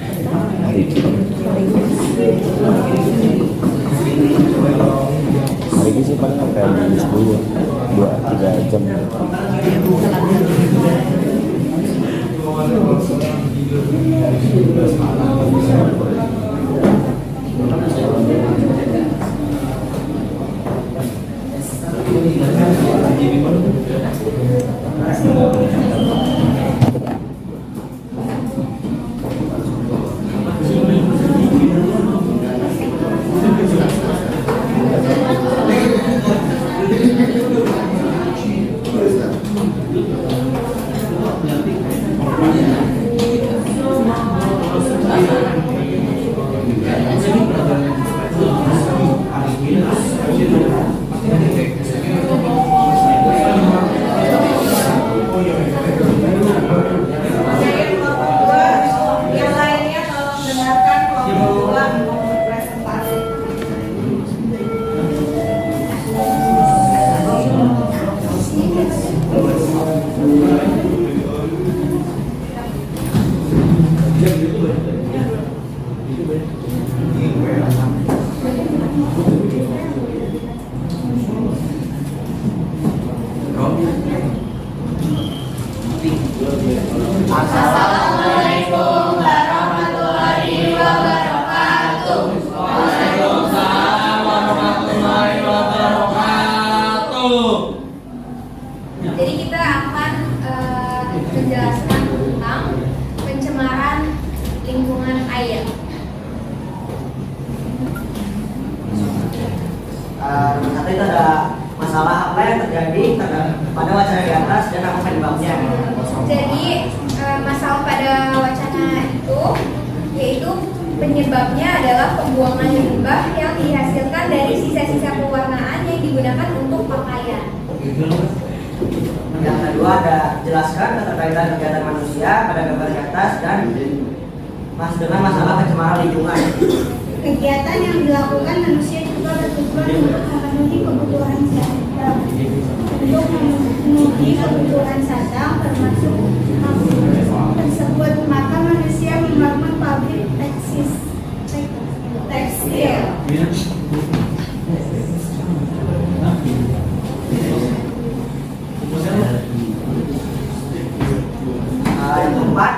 Pak Riki. Pak Riki sih paling sampai jam 10, 2-3 jam. Yang lainnya tolong dengarkan kelompok 2 untuk presentasi. Assalamualaikum warahmatullahi wabarakatuh. Waalaikumsalam warahmatullahi wabarakatuh. Jadi kita akan menjelaskan tentang pencemaran lingkungan air. Satu itu ada masalah apa yang terjadi pada wacana di atas dan apa penyebabnya. Jadi masalah pada wacana itu yaitu penyebabnya adalah pembuangan limbah yang dihasilkan dari sisa-sisa pewarnaan yang digunakan untuk pakaian. Yang kedua ada jelaskan keterkaitan kegiatan manusia pada gambar di atas dan dengan masalah pencemaran lingkungan. Kegiatan yang dilakukan manusia juga bertujuan untuk memenuhi kebutuhan sadar. Untuk memenuhi kebutuhan sadar termasuk tersebut, maka manusia membangun pabrik tekstil. Yang keempat,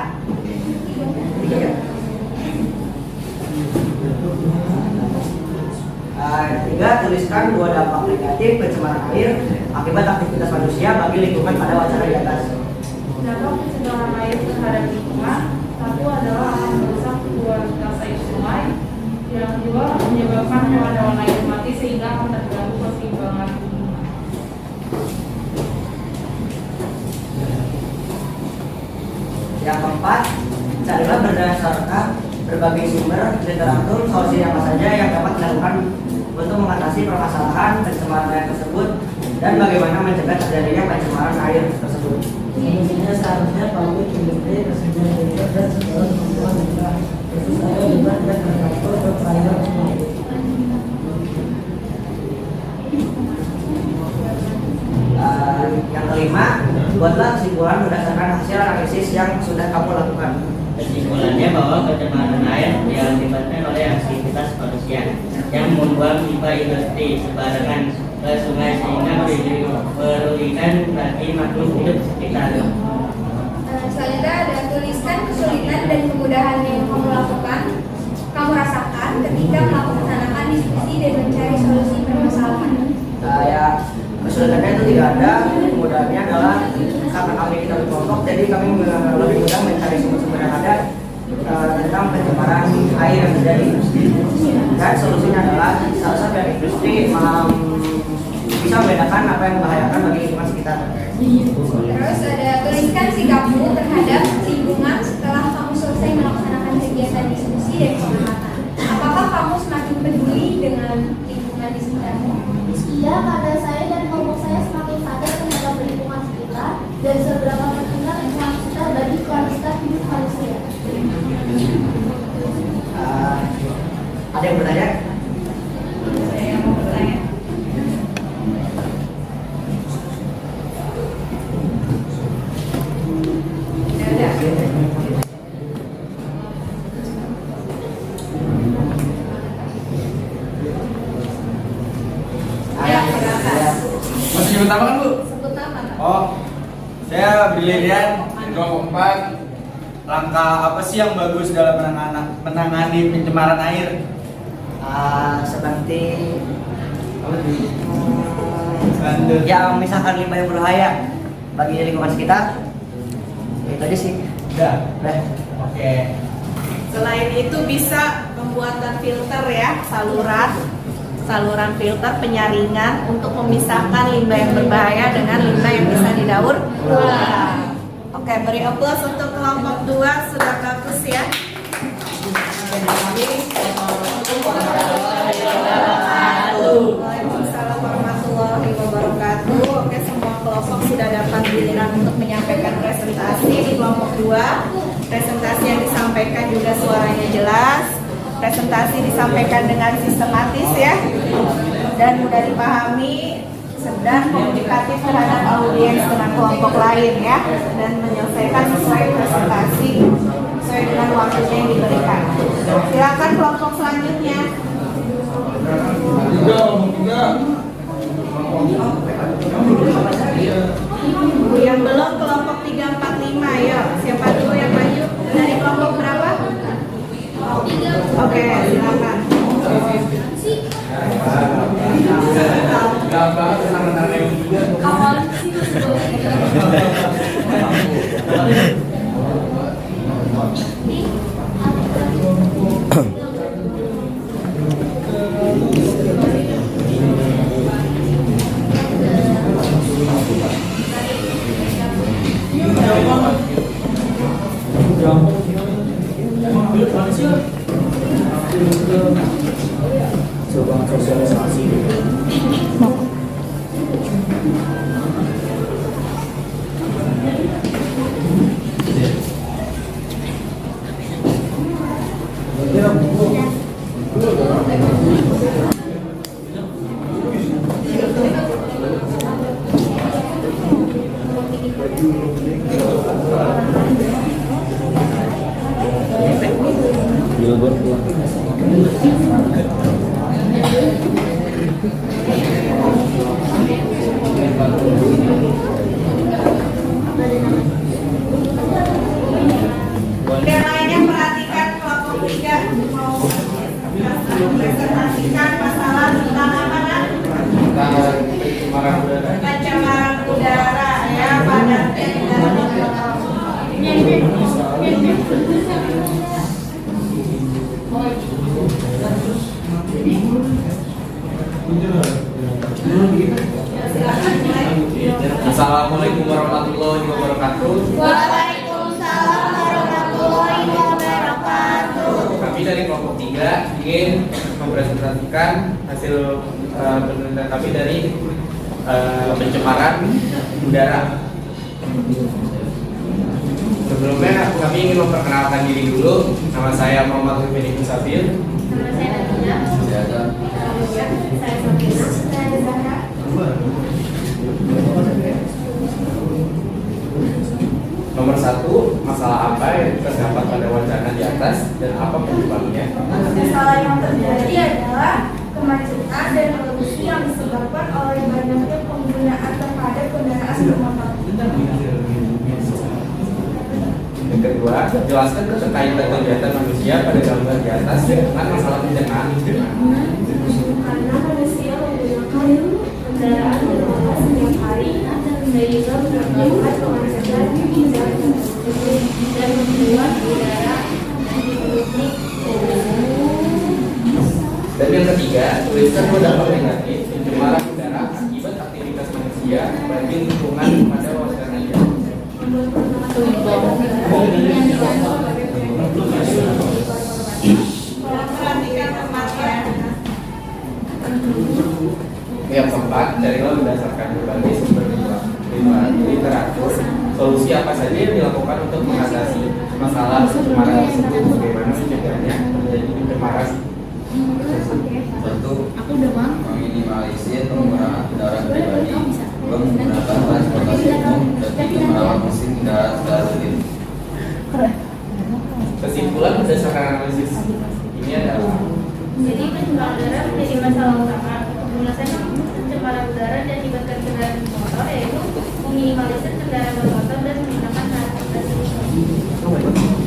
ketiga, tuliskan 2 dampak negatif pencemaran air akibat aktivitas manusia bagi lingkungan pada wacana di atas. Dampak pencemaran air terhadap lingkungan, satu adalah akan merusak kualitas air sungai, yang kedua menyebabkan hewan-hewan air mati sehingga akan terganggu keseimbangan lingkungan. Yang keempat, carilah berdasarkan berbagai sumber literatur solusi apa saja yang dapat dilakukan untuk mengatasi permasalahan pencemaran air tersebut dan bagaimana mencegah terjadinya pencemaran air tersebut. Intinya seharusnya pabrik industri tersedia dan segala kebutuhan juga supaya limbah dan teratur ke perairan sungai. Yang kelima, buatlah kesimpulan berdasarkan hasil analisis yang sudah kamu lakukan. Kesimpulannya bahwa pencemaran air diakibatkan oleh aktivitas manusia yang membuang limbah industri sembarangan ke sungai sehingga merugikan bagi makhluk hidup sekitar. Selanjutnya ada tuliskan kesulitan dan kemudahan yang kamu lakukan, kamu rasakan ketika melaksanakan diskusi dan mencari solusi permasalahan. Kesulitannya itu tidak ada, kemudahannya adalah karena kami kita berkelompok, jadi kami lebih mudah mencari sumber-sumber yang ada tentang pencemaran air yang terjadi. Dan solusinya adalah salah satu dari industri bisa membedakan apa yang membahayakan bagi lingkungan sekitar. Terus ada tuliskan sikapmu terhadap lingkungan setelah kamu selesai melaksanakan kegiatan diskusi dan pengamatan. Apakah kamu semakin peduli dengan lingkungan di sekitarmu? Iya, karena saya dan kelompok saya semakin sadar terhadap lingkungan sekitar dan seberapa pentingnya lingkungan sekitar bagi kualitas hidup manusia. Ada yang bertanya? Saya yang mau bertanya. Masih sebut nama kan Bu? Sebut nama. Oh, saya Brilian di kelompok 4. Langkah apa sih yang bagus dalam menangani pencemaran air? Seperti yang misalkan limbah yang berbahaya bagi lingkungan sekitar. Itu aja sih. Udah. Oke. Selain itu bisa pembuatan filter ya, saluran filter penyaringan untuk memisahkan limbah yang berbahaya dengan limbah yang bisa didaur ulang. Oke, beri aplaus untuk kelompok 2, sudah bagus ya. Waalaikumsalam warahmatullahi wabarakatuh. Oke, semua kelompok sudah dapat giliran untuk menyampaikan presentasi. Di kelompok 2, presentasi yang disampaikan juga suaranya jelas. Presentasi disampaikan dengan sistematis ya, dan mudah dipahami, dan komunikatif terhadap audiens dengan kelompok lain ya, dan menyelesaikan sesuai presentasi sesuai dengan waktunya yang diberikan. Silakan kelompok selanjutnya. Yang belum kelompok 3, 4, 5 ya. Siapa dulu yang maju? Dari kelompok berapa? Oke, silakan. Yang lainnya perhatikan kelompok 3 mau presentasikan masalah tentang apa kan? Pencemaran udara ya, padatnya Assalamualaikum warahmatullahi wabarakatuh. Waalaikumsalam warahmatullahi wabarakatuh. Kami dari kelompok 3 ingin mempresentasikan hasil penelitian kami dari pencemaran udara. Sebelumnya kami ingin memperkenalkan diri dulu. Nama saya Muhammad Hussein Musafir. Nama saya Nadia. Saya Sofia. Saya Zahra. Nomor 1, masalah apa yang terdapat pada wacana di atas dan apa penyebabnya? Masalah yang terjadi adalah kemacetan dan polusi yang disebabkan oleh banyaknya penggunaan terhadap kendaraan bermotor. Yang kedua, jelaskan keterkaitan kegiatan manusia pada gambar di atas dengan masalah pencemaran udara. Karena manusia menggunakan kendaraan bermotor setiap hari sehingga menyebabkan kemacetan dan membuat udara ketiga, tuliskan dua dampak negatif pencemaran udara akibat aktivitas manusia bagi lingkungan pada wasatnya. Yang keempat, carilah berdasarkan berbagai sumber literatur solusi apa saja yang dilakukan untuk mengatasi masalah pencemaran tersebut, bagaimana mencegahnya terjadi pencemaran. Satu, meminimalisir penggunaan kendaraan pribadi, menggunakan transportasi umum, dan merawat mesin kendaraan secara rutin. Kesimpulan berdasarkan analisis ini adalah Jadi pencemaran udara menjadi masalah utama. Penyelesaian pencemaran udara yang diakibatkan kendaraan bermotor yaitu meminimalisir kendaraan bermotor dan menggunakan transportasi umum.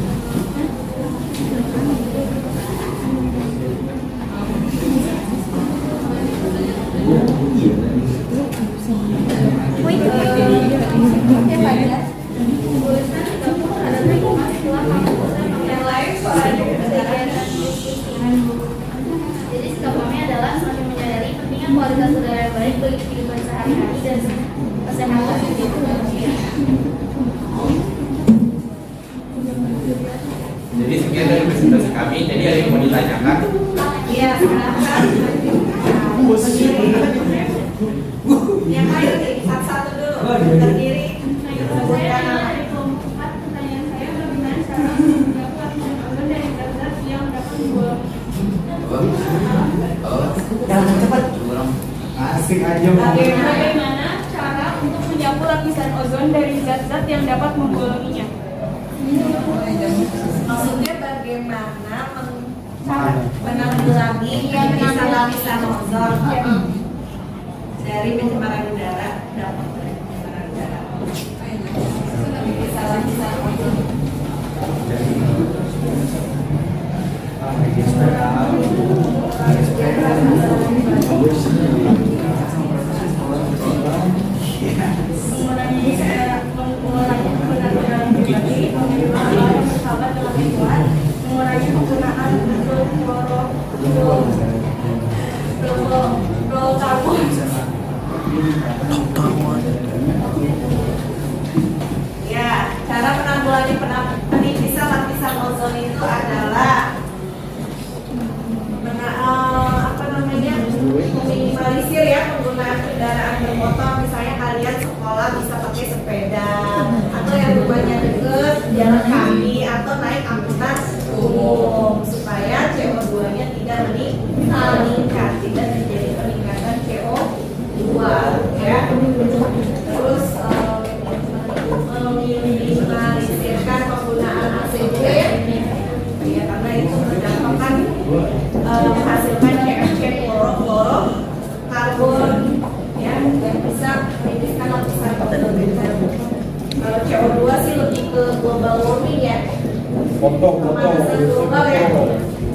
Jadi sikap kami adalah semakin menyadari pentingnya kualitas udara yang baik bagi kehidupan sehari-hari dan kesehatan individu manusia. jadi sekian dari presentasi kami. Jadi ada yang mau ditanyakan? Iya, silakan. Yang ayo nih, satu-satu dulu. Terdiri. Saya adalah dari kelompok 4. Pertanyaan saya bagaimana cara menjaga ozon dari zat yang dapat membuat Asik aja. Bagaimana cara untuk menyapu lapisan ozon dari zat-zat yang dapat membolonginya? Maksudnya bagaimana menanggulangi lapisan ozon dari pencemaran udara dampak dari pencemaran udara. Lapisan ozon. Mengurangi penggunaan ya, cara menanggulangi penipisan lapisan ozon itu adalah meminimalisir ya penggunaan kendaraan bermotor. Misalnya kalian sekolah bisa pakai sepeda, atau yang rumahnya deket jalan kaki, atau naik angkutan umum supaya CO2-nya tidak meningkat, tidak terjadi peningkatan CO2 ya. Terus meminimalisirkan penggunaan ACC ya, karena itu berdampak kan menghasilkan CFC karbon ya, yang bisa menipiskan lapisan ozon. Kalau CO2 sih lebih ke global warming ya, pemanasan global ya.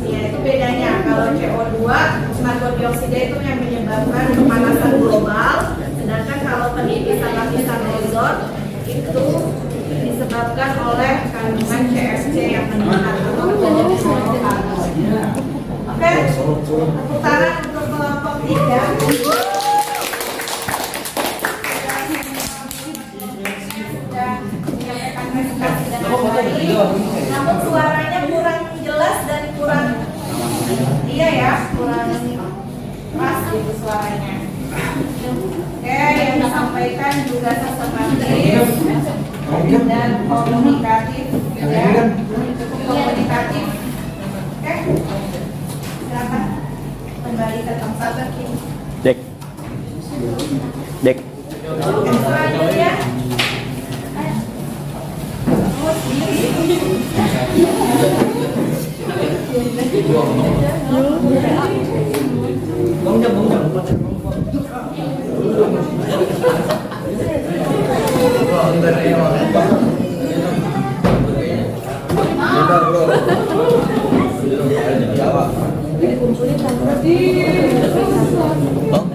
Ya itu bedanya. Kalau CO2 karbon dioksida itu yang menyebabkan pemanasan global, sedangkan kalau penipisan lapisan ozon itu disebabkan oleh kandungan CFC yang meningkat atau menjadi fluorokarbon. Oke, tepuk tangan untuk kelompok 3. Namun suaranya kurang jelas dan kurang kurang keras gitu suaranya. Oke, yang disampaikan juga sistematis dan komunikatif ya, cukup komunikatif. Oke, silakan kembali ke tempat. Dek. Selanjutnya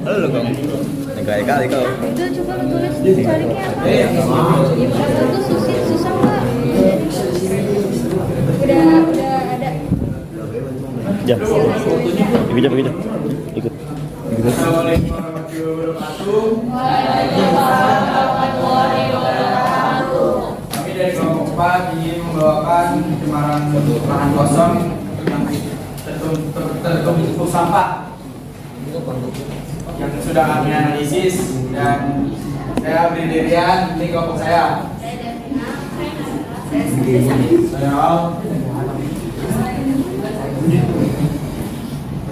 Halo Kang. Kali kau. Itu coba lu tulis caranya apa? Itu susah nggak? Udah ada. Jam. Begitu. Assalamualaikum warahmatullahi wabarakatuh. Kami dari kelompok 4 ingin membawakan pencemaran lahan kosong yang tertumpuk sampah yang sudah kami analisis, dan saya berdirian di kelompok saya.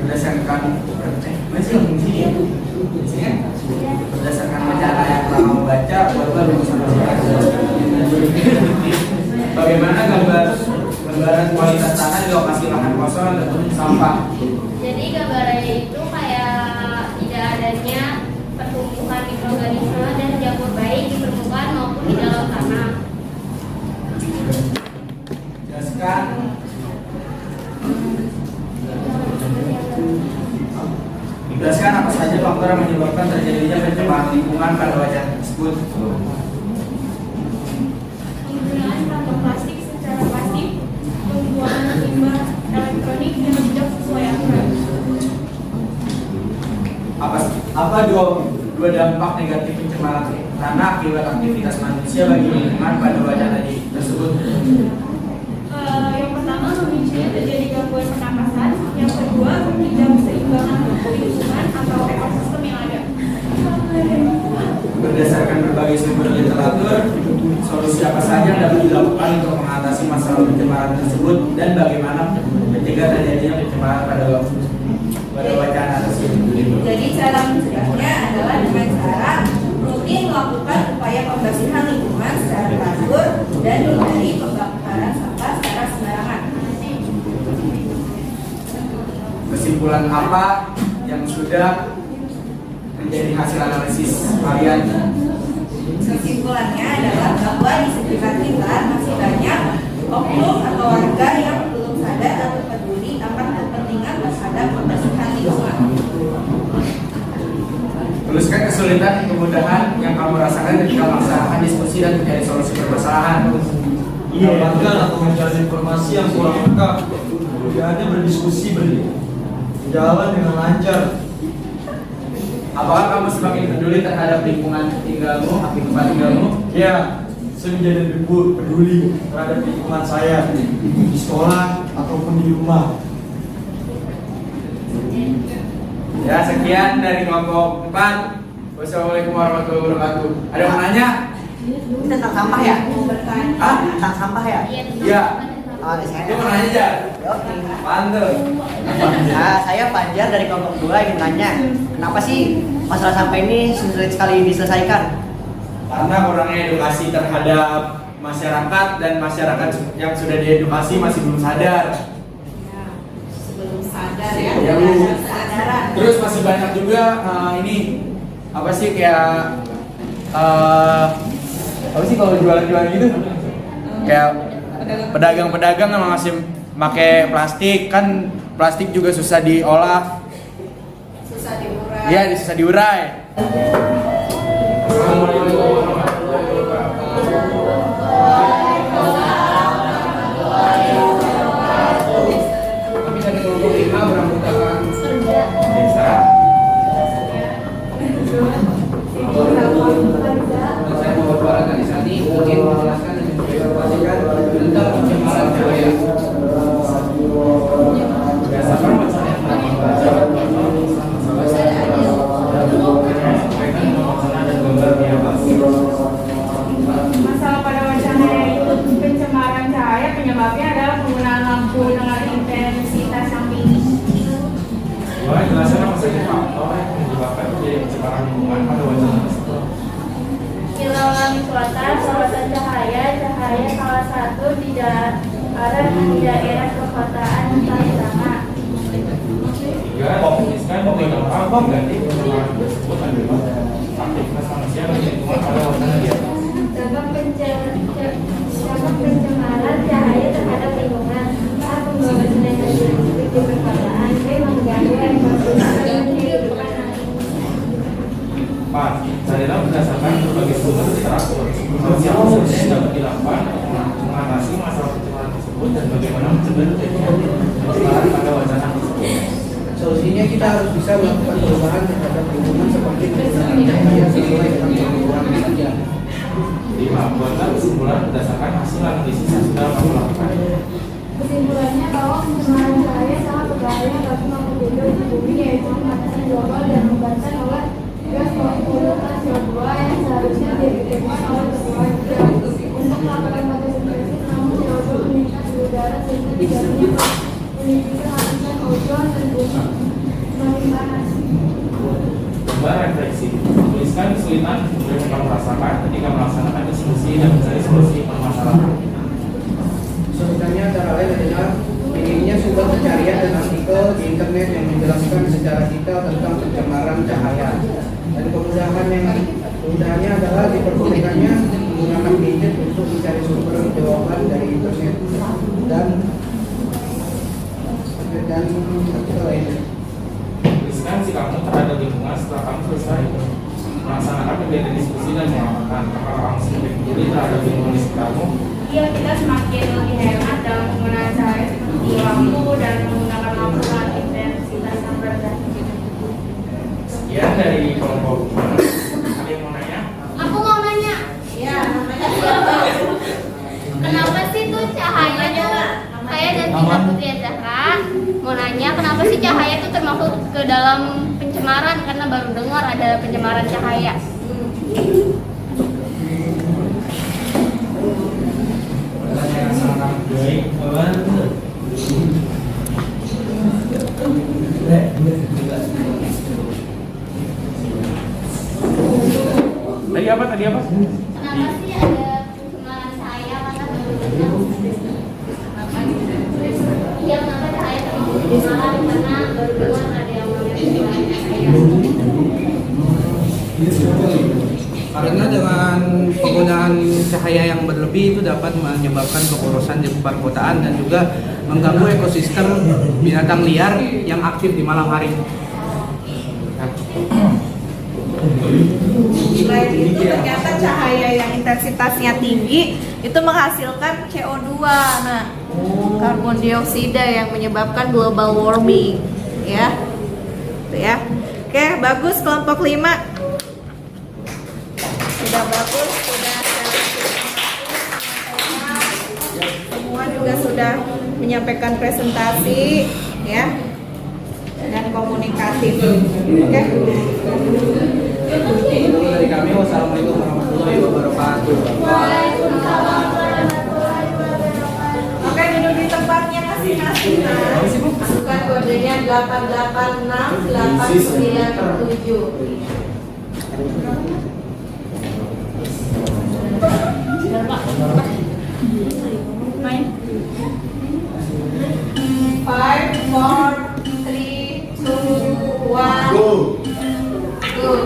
Berdasarkan rencana yang telah kamu baca, bagaimana gambaran kualitas tanah di lokasi lahan kosong dan tertumpuk sampah? Jadi gambarannya itu kayak tidak adanya pertumbuhan mikroorganisme dan jamur baik di permukaan maupun di dalam tanah. Jelaskan. Jelaskan apa saja faktor yang menyebabkan terjadinya pencemaran lingkungan pada wajah tersebut. Penggunaan kantong plastik secara pasif, pembuangan limbah elektronik yang tidak sesuai aturan. Apa dua dampak negatif pencemaran tanah akibat aktivitas manusia bagi lingkungan pada wajah tadi tersebut? Yang pertama, memicunya terjadi gangguan pernapasan. Yang kedua, tidak keseimbangan lingkungan atau ekosistem yang ada. Berdasarkan berbagai sumber literatur, solusi apa saja yang dapat dilakukan untuk mengatasi masalah pencemaran tersebut dan bagaimana mencegah terjadinya pencemaran pada wacana tersebut? Jadi cara mencegahnya adalah dengan cara rutin melakukan upaya pembersihan lingkungan secara teratur dan hindari pembakaran sampah secara sembarangan. Kesimpulan apa yang sudah menjadi hasil analisis kalian? Kesimpulannya adalah bahwa di sekitar kita masih banyak oknum atau warga yang belum sadar atau peduli akan kepentingan terhadap pembersihan lingkungan. Tuliskan kesulitan dan kemudahan yang kamu rasakan ketika melaksanakan diskusi dan mencari solusi permasalahan. Mendapatkan atau mencari informasi yang kurang lengkap, tidak hanya berdiskusi berjalan dengan lancar. Apakah kamu semakin peduli terhadap lingkungan tinggalmu, tempat tinggalmu? Ya, saya menjadi lebih peduli terhadap lingkungan saya di sekolah ataupun di rumah. Ya, sekian dari kelompok 4. Wassalamualaikum warahmatullahi wabarakatuh. Ada yang mau nanya? Tentang sampah ya? Hah? Tentang sampah ya? Iya. Oh, saya Dia mau nanya aja. Oke. Mantap. Nah, saya Panjar dari kelompok 2 ingin nanya, kenapa sih masalah sampah ini sulit sekali diselesaikan? Karena kurangnya edukasi terhadap masyarakat, dan masyarakat yang sudah diedukasi masih belum sadar. Sebelum sadar ya, Ya, belum Bu. ada kesadaran. Terus masih banyak juga ini apa sih kayak apa sih kalau jualan-jualan gitu? Kayak pedagang-pedagang yang masih pakai plastik, kan plastik juga susah diolah. Susah diurai. Iya, susah diurai. Assalamualaikum warahmatullahi wabarakatuh. Kami dari kelompok 5 beranggotakan desa. Saya mau berbicara dari sini ingin menjelaskan dan menginformasikan tentang pencemaran cahaya. Berdasarkan masalah yang telah dibaca, Masalah pada wacana yaitu pencemaran cahaya, penyebabnya adalah penggunaan lampu dengan intensitas yang tinggi. Boleh jelaskan apa saja faktor yang menyebabkan terjadi pencemaran lingkungan pada wacana tersebut? Kilauan suatan, sorotan cahaya, cahaya salah satu di daerah perkotaan Talisama. Tiga, definisikan dengan apa berarti pencemaran tersebut adalah aktivitas manusia bagi lingkungan pada wacana di atas. Dampak pencemaran cahaya terhadap lingkungan. A. Pembawa sinar di perkotaan. B. Mengganggu ekosistem kehidupan manusia. 4. Carilah berdasarkan berbagai sumber literatur solusi apa saja yang dapat dilakukan untuk mengatasi masalah pencemaran tersebut dan bagaimana mencegah terjadinya pencemaran pada wacana tersebut. Solusinya Intinya kita harus bisa melakukan perubahan terhadap lingkungan seperti penggunaan cahaya sesuai dengan kebutuhan saja. 5. Buatlah kesimpulan berdasarkan hasil analisis yang sudah kamu lakukan. Kesimpulannya bahwa pencemaran cahaya sangat berbahaya bagi makhluk hidup di bumi, yaitu pemanasan global dan membantu oleh gas polutan CO2 yang seharusnya dieksekusi oleh ketua untuk melakukan fotosintesis, namun CO2 meningkat di udara sehingga tidak menimbulkan lapisan ozon dan bumi semakin panas. Coba refleksi. Tuliskan kesulitan yang kamu rasakan ketika melaksanakan diskusi dan mencari solusi permasalahan. Kesulitannya antara lain adalah minimnya sumber pencarian dan artikel di internet yang menjelaskan secara detail tentang pencemaran cahaya, dan kemudahannya adalah diperbolehkannya menggunakan gadget untuk mencari sumber jawaban dari internet dan artikel lainnya. Tuliskan sikapmu terhadap lingkungan setelah kamu selesai melaksanakan kegiatan diskusi dan mengamalkan. Apakah kamu semakin peduli terhadap lingkungan di sekitarmu? Iya, kita semakin lebih hemat dalam penggunaan cahaya seperti lampu dan menggunakan lampu dengan intensitas yang rendah. Sekian dari kelompok. Ada yang mau nanya? Aku mau nanya. Ya, namanya siapa? Kenapa sih tuh cahaya tuh? Saya dan Tina Putri Zahra mau nanya, kenapa sih cahaya itu termasuk ke dalam pencemaran? Karena baru dengar ada pencemaran cahaya. Pertanyaan sangat baik. Tadi apa? Kenapa sih ada pencemaran cahaya? Karena baru dengar. Iya, kenapa cahaya termasuk pencemaran? Karena baru dengar ada yang namanya pencemaran cahaya. Karena dengan penggunaan cahaya yang berlebih itu dapat menyebabkan kekurusan di perkotaan dan juga mengganggu ekosistem binatang liar yang aktif di malam hari. Selain itu ternyata cahaya yang intensitasnya tinggi itu menghasilkan CO2, nah karbon dioksida yang menyebabkan global warming, ya. Tuh ya. Oke, bagus kelompok 5. Sudah bagus, sudah semua juga sudah menyampaikan presentasi, ya, dan komunikatif. Oke. Dari kami, wassalamualaikum warahmatullahi wabarakatuh. Oke, duduk di tempatnya masing-masing. Masukkan kodenya 88867. 5, 4, 3, 2, 1, go.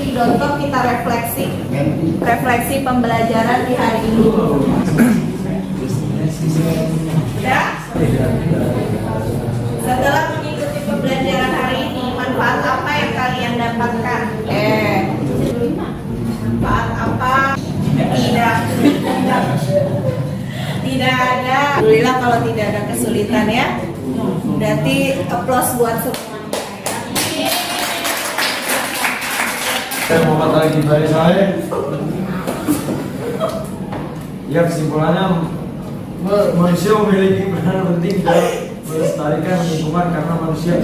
detik.com kita refleksi pembelajaran di hari ini. Sudah? Setelah mengikuti pembelajaran hari ini, manfaat apa yang kalian dapatkan? Manfaat apa? Tidak ada. Alhamdulillah kalau tidak ada kesulitan ya. Berarti applause buat semuanya ya. Saya Muhammad Ali Kibari saya. Ya, kesimpulannya manusia memiliki peran penting dalam melestarikan lingkungan karena manusia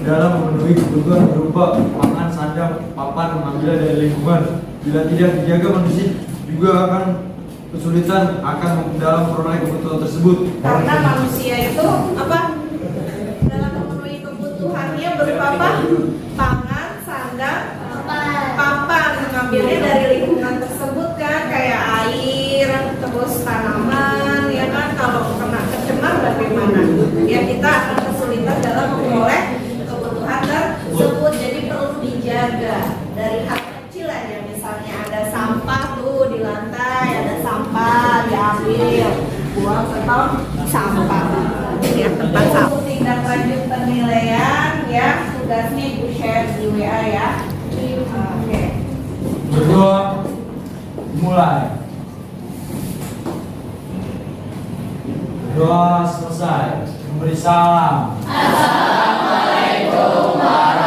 dalam memenuhi kebutuhan berupa pangan, sandang, papan, mengambil dari lingkungan. Bila tidak dijaga, manusia juga akan kesulitan dalam memperoleh kebutuhan tersebut. Karena manusia itu apa? Dalam memenuhi kebutuhannya berupa apa? Pangan, sandang, papan, mengambilnya dari lingkungan tersebut kan, kayak air, terus tanaman, ya kan. Kalau kena kecemar bagaimana? Ya kita akan kesulitan dalam memperoleh kebutuhan tersebut. Jadi perlu dijaga dari hal kecil aja, misalnya ada sampah tuh di lantai, ada sampah diambil, buang ke tong sampah. Ya, tempat sampah. Tindak lanjut penilaian ya, tugasnya ibu share di WA ya. Oke. Berdua, mulai. Doa selesai. Memberi salam. Assalamualaikum warahmatullahi